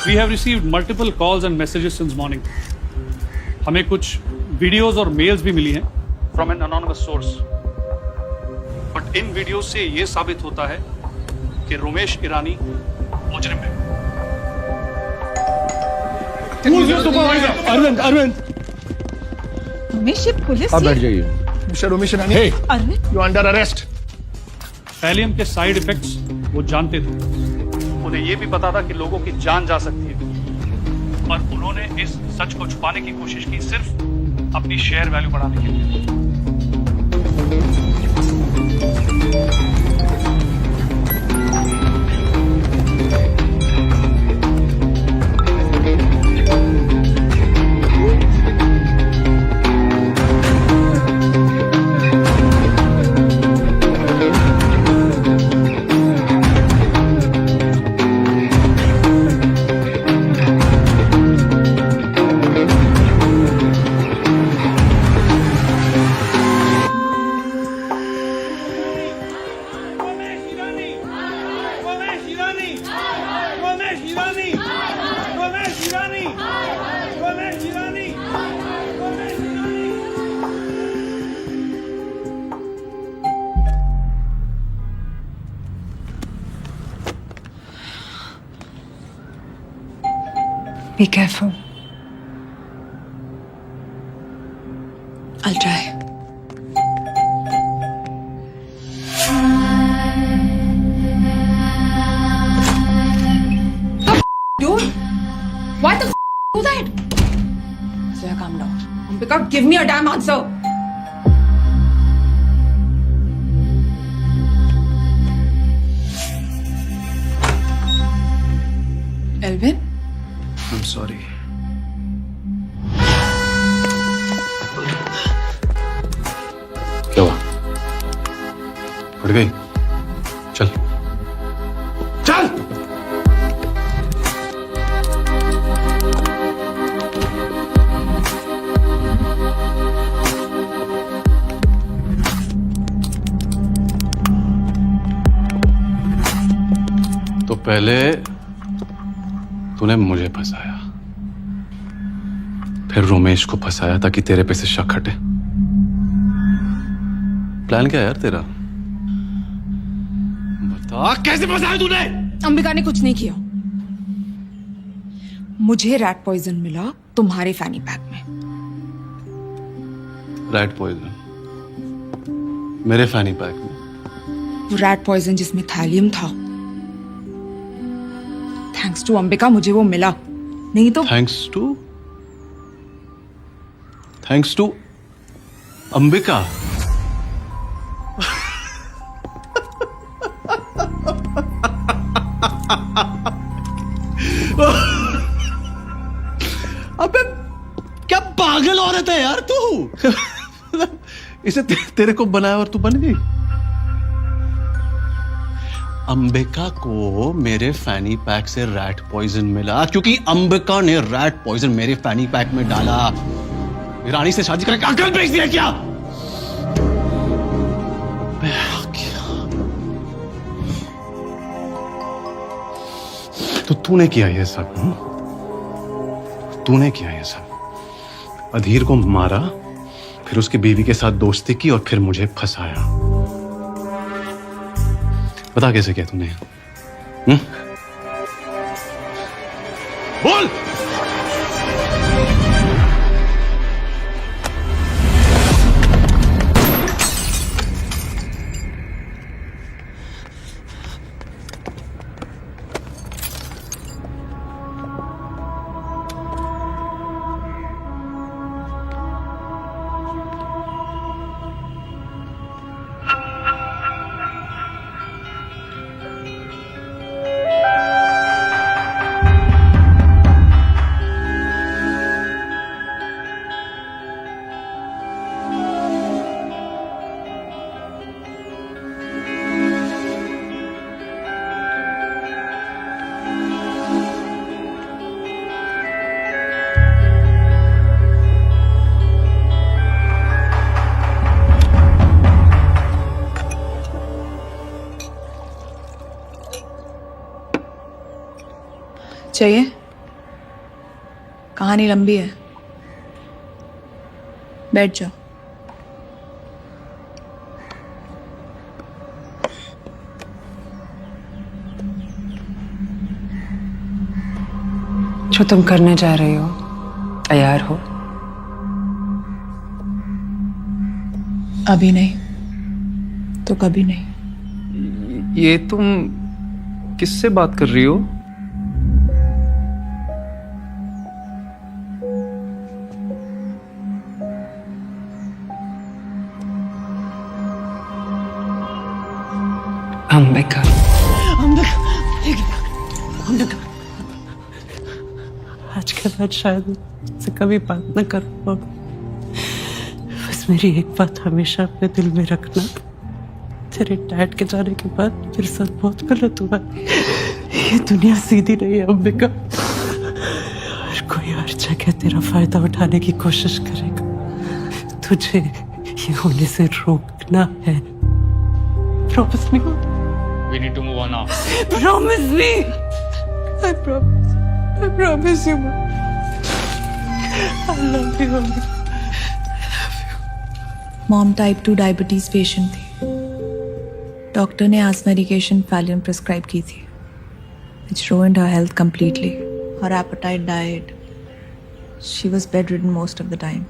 We have received multiple calls and messages since morning. हमें कुछ वीडियोस और मेल्स भी मिली हैं from an anonymous source. But in video से ये साबित होता है कि रोमेश ईरानी मुजरिम है। अरविंद रमेश, ये पुलिस आप बैठ जाइए। Mr Romesh Irani, Arvind, you under arrest. Allium के साइड इफेक्ट्स वो जानते थे। उन्हें ये भी पता था कि लोगों की जान जा सकती है, पर उन्होंने इस सच को छुपाने की कोशिश की सिर्फ अपनी शेयर वैल्यू बढ़ाने के लिए। Be careful. I'll try. Dude, why the do that? Zoya, calm down. Ambika, give me a damn answer. Elvin? I'm sorry. क्या हुआ? उठ गई? चल चल। तो पहले तूने मुझे फंसाया, फिर रोमेश को फंसाया ताकि तेरे पे से शक हटे। प्लान क्या है यार तेरा? बता, कैसे फंसाया तूने? अंबिका ने कुछ नहीं किया। मुझे रैट पॉइजन मिला तुम्हारे फैनी पैक में। रैट पॉइजन मेरे फैनी पैक में? वो रैट पॉइजन जिसमें थैलियम था। थैंक्स टू अंबिका मुझे वो मिला, नहीं तो थैंक्स टू अंबिका। अबे क्या पागल औरत है यार तू। इसे तेरे को बनाया और तू बन गई। अंबिका को मेरे फैनी पैक से रैट पॉइजन मिला क्योंकि अंबिका ने रैट पॉइजन मेरे फैनी पैक में डाला। रानी से शादी करके अकल बेच दिया क्या? तो तूने किया ये सब? तूने किया ये सब? अधीर को मारा, फिर उसकी बीवी के साथ दोस्ती की और फिर मुझे फंसाया। बता कैसे किया तूने? बोल। चाहिए? कहानी लंबी है, बैठ जाओ। जो तुम करने जा रही हो, तैयार हो? अभी नहीं तो कभी नहीं। ये तुम किससे बात कर रही हो? अंबिका। आज के बाद शायद से कभी बात न कर पाऊं। बस मेरी एक बात हमेशा अपने दिल में रखना, तेरे डैड के जाने के बाद मेरे साथ बहुत गलत हुआ। ये दुनिया सीधी नहीं है अंबिका, और कोई हर जगह तेरा फायदा उठाने की कोशिश करेगा। तुझे ये होने से रोकना है। Promise me. We need to move on now. Promise me. I promise you. Mom type 2 diabetes patient थी। डॉक्टर ने आज मेडिकेशन फैलियन प्रिस्क्राइब की थी, which ruined her health completely. Her appetite died. She was bedridden most of the time.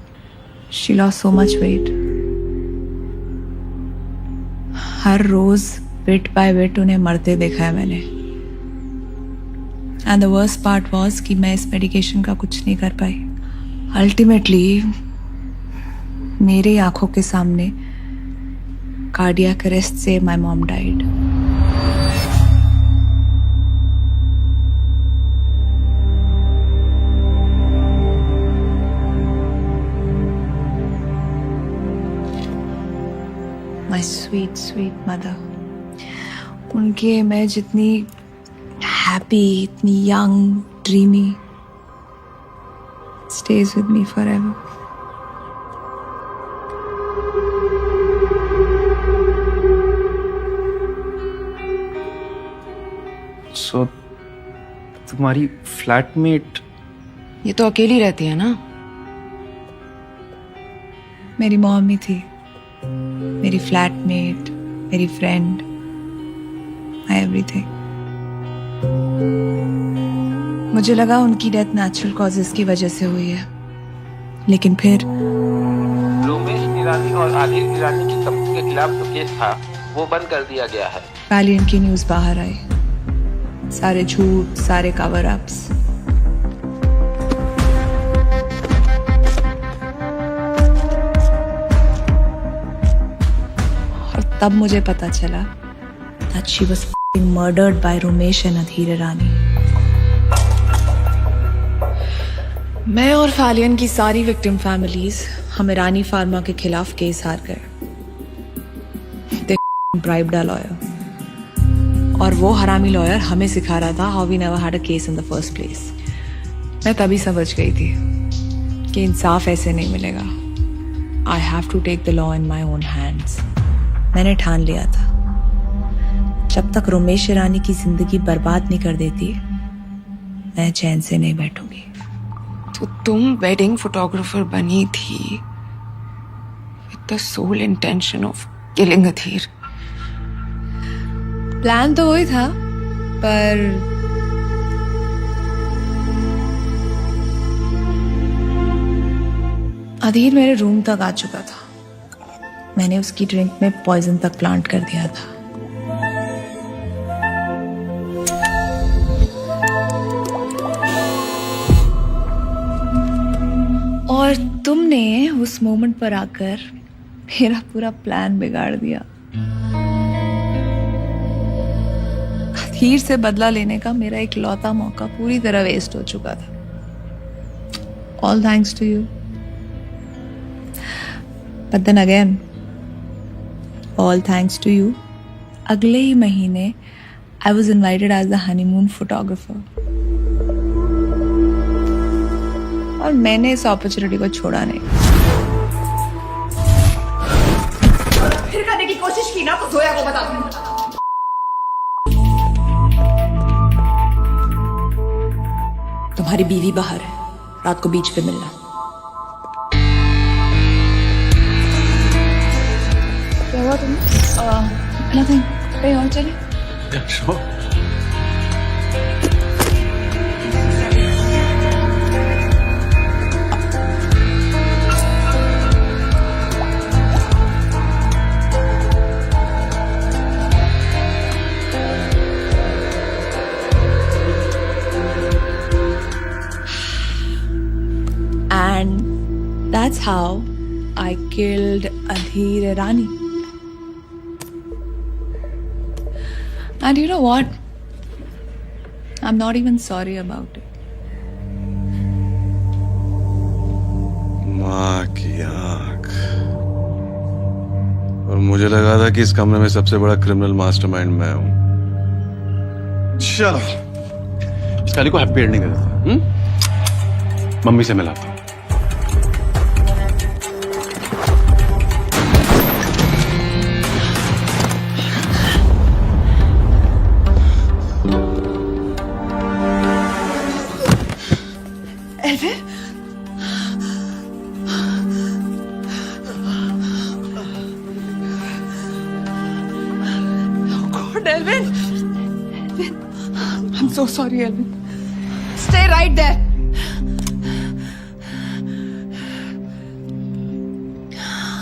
She lost so much weight. हर रोज bit by bit उन्हें मरते देखा है मैंने। And the worst part was कि मैं इस मेडिकेशन का कुछ नहीं कर पाई। अल्टीमेटली मेरी आंखों के सामने कार्डियक अरेस्ट से my mom died. My sweet sweet mother. उनकी इमेज इतनी हैप्पी, इतनी young, dreamy, stays with me forever. So तुम्हारी फ्लैटमेट ये तो अकेली रहती है ना? मेरी मॉम ही थी, मेरी फ्लैटमेट, मेरी फ्रेंड, माय एवरीथिंग। मुझे लगा उनकी डेथ नेचुरल कॉजेस की वजह से हुई है, लेकिन फिर रोमेश ईरानी और आदिल ईरानी की कंपनी के खिलाफ जो केस था वो बंद कर दिया गया है। वैलिएंट की न्यूज बाहर आई, सारे झूठ, सारे कवर अप्स। और तब मुझे पता चला that she was murdered by Romesh and अधीर ईरानी। मैं और फैलियन की सारी विक्टिम फैमिलीज हम ईरानी फार्मा के खिलाफ केस हार गए। They bribed a lawyer, और वो हरामी लॉयर हमें सिखा रहा था how we never had a case in the first place. मैं तभी समझ गई थी कि इंसाफ ऐसे नहीं मिलेगा। I have to take the law in my own hands. मैंने ठान लिया था, जब तक रोमेश ईरानी की जिंदगी बर्बाद नहीं कर देती मैं चैन से नहीं बैठूंगी। तो तुम वेडिंग फोटोग्राफर बनी थी with the sole intention of killing Adhir. Plan तो वही था, पर अधीर मेरे रूम तक आ चुका था। मैंने उसकी ड्रिंक में पॉइजन तक प्लांट कर दिया था। और तुमने उस मोमेंट पर आकर मेरा पूरा प्लान बिगाड़ दिया। अधीर से बदला लेने का मेरा एक लौता मौका पूरी तरह वेस्ट हो चुका था। All thanks to you. But then again all thanks to you, अगले ही महीने I was invited as the honeymoon photographer, और मैंने इस अपॉर्चुनिटी को छोड़ा नहीं। फिर करने की कोशिश की ना तो जोया को बता दूंगा। तुम्हारी बीवी बाहर है, रात को बीच पे मिलना। क्या हुआ तुम्हें? नथिंग, कहीं और चले? And that's how I killed Adhir Irani. And you know what? I'm not even sorry about it. माँ की आँख। और मुझे लगा था कि इस कमरे में सबसे बड़ा क्रिमिनल मास्टरमाइंड मैं हूँ। चलो इस कहानी को हैप्पी एंडिंग दे देता हूँ। मम्मी से मिलाता हूँ। so sorry, Elvin. Stay right there.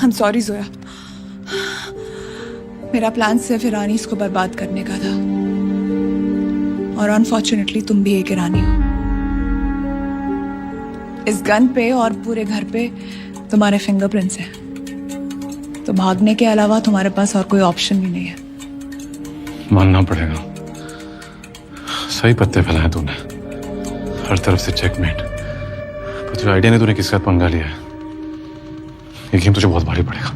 I'm sorry, Zoya. मेरा प्लान सिर्फ ईरानीज को बर्बाद करने का था, और अनफॉर्चुनेटली तुम भी एक ईरानी हो। इस गन पे और पूरे घर पे तुम्हारे फिंगरप्रिंट्स हैं, तो भागने के अलावा तुम्हारे पास और कोई ऑप्शन भी नहीं है। मानना पड़ेगा, सही पत्ते फैलाए तूने, हर तरफ से चेकमेट। पर तुझे आइडिया नहीं तूने किसके साथ पंगा लिया है। ये गेम तुझे बहुत भारी पड़ेगा।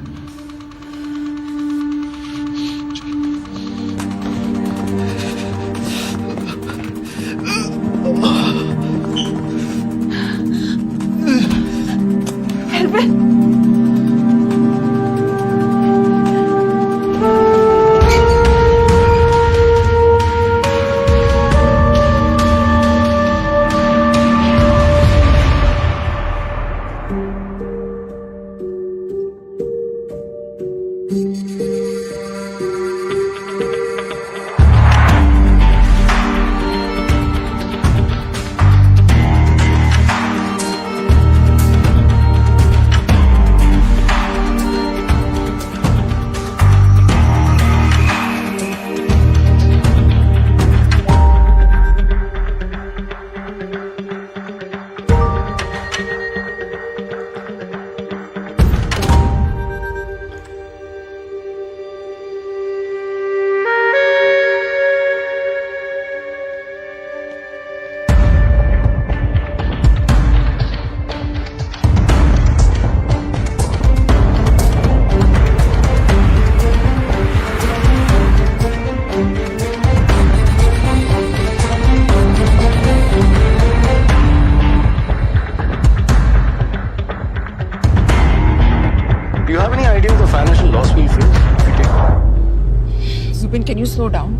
Can you slow down?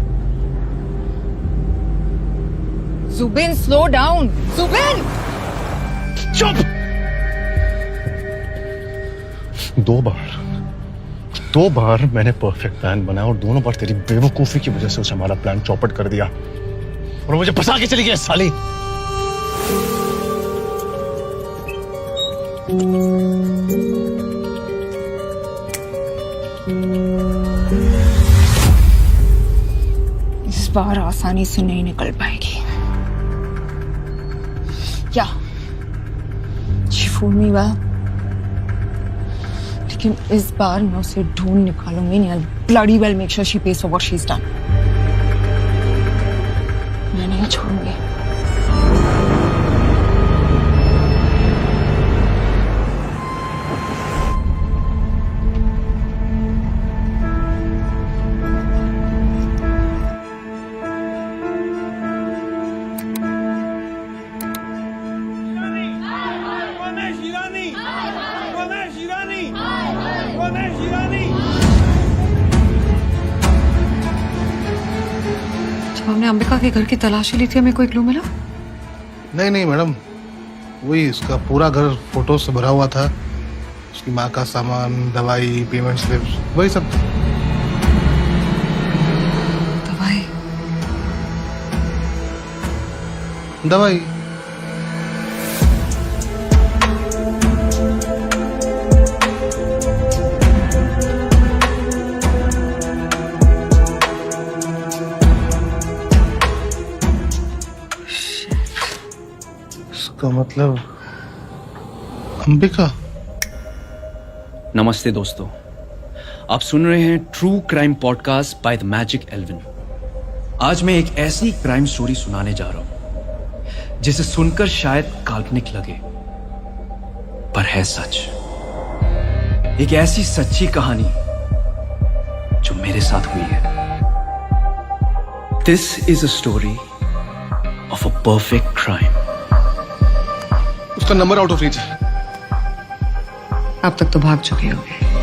Zubin, slow down! Zubin! चुप! दो बार मैंने परफेक्ट प्लान बनाया और दोनों बार तेरी बेवकूफी की वजह से उसे हमारा प्लान चौपट कर दिया और मुझे फंसा के चली गई साली। इस बार आसानी से नहीं निकल पाएगी। क्या? She fooled me well. लेकिन इस बार मैं उसे ढूंढ निकालूंगी नहीं। I'll bloody well make sure she pays for what she's done. मैं नहीं छोड़ूंगी। जब हमने अंबिका के घर की तलाशी ली थी हमें कोई क्लू मिला? नहीं मैडम, वही उसका पूरा घर फोटो से भरा हुआ था। उसकी माँ का सामान, दवाई, पेमेंट स्लिप्स, वही सब। दवाई इसका मतलब अंबिका। नमस्ते दोस्तों, आप सुन रहे हैं true crime podcast by the magic Alvin. आज मैं एक ऐसी क्राइम स्टोरी सुनाने जा रहा हूं जिसे सुनकर शायद काल्पनिक लगे, पर है सच। एक ऐसी सच्ची कहानी जो मेरे साथ हुई है। This is a story of a perfect crime. उसका नंबर आउट ऑफ रीच है। अब तक तो भाग चुके होगे।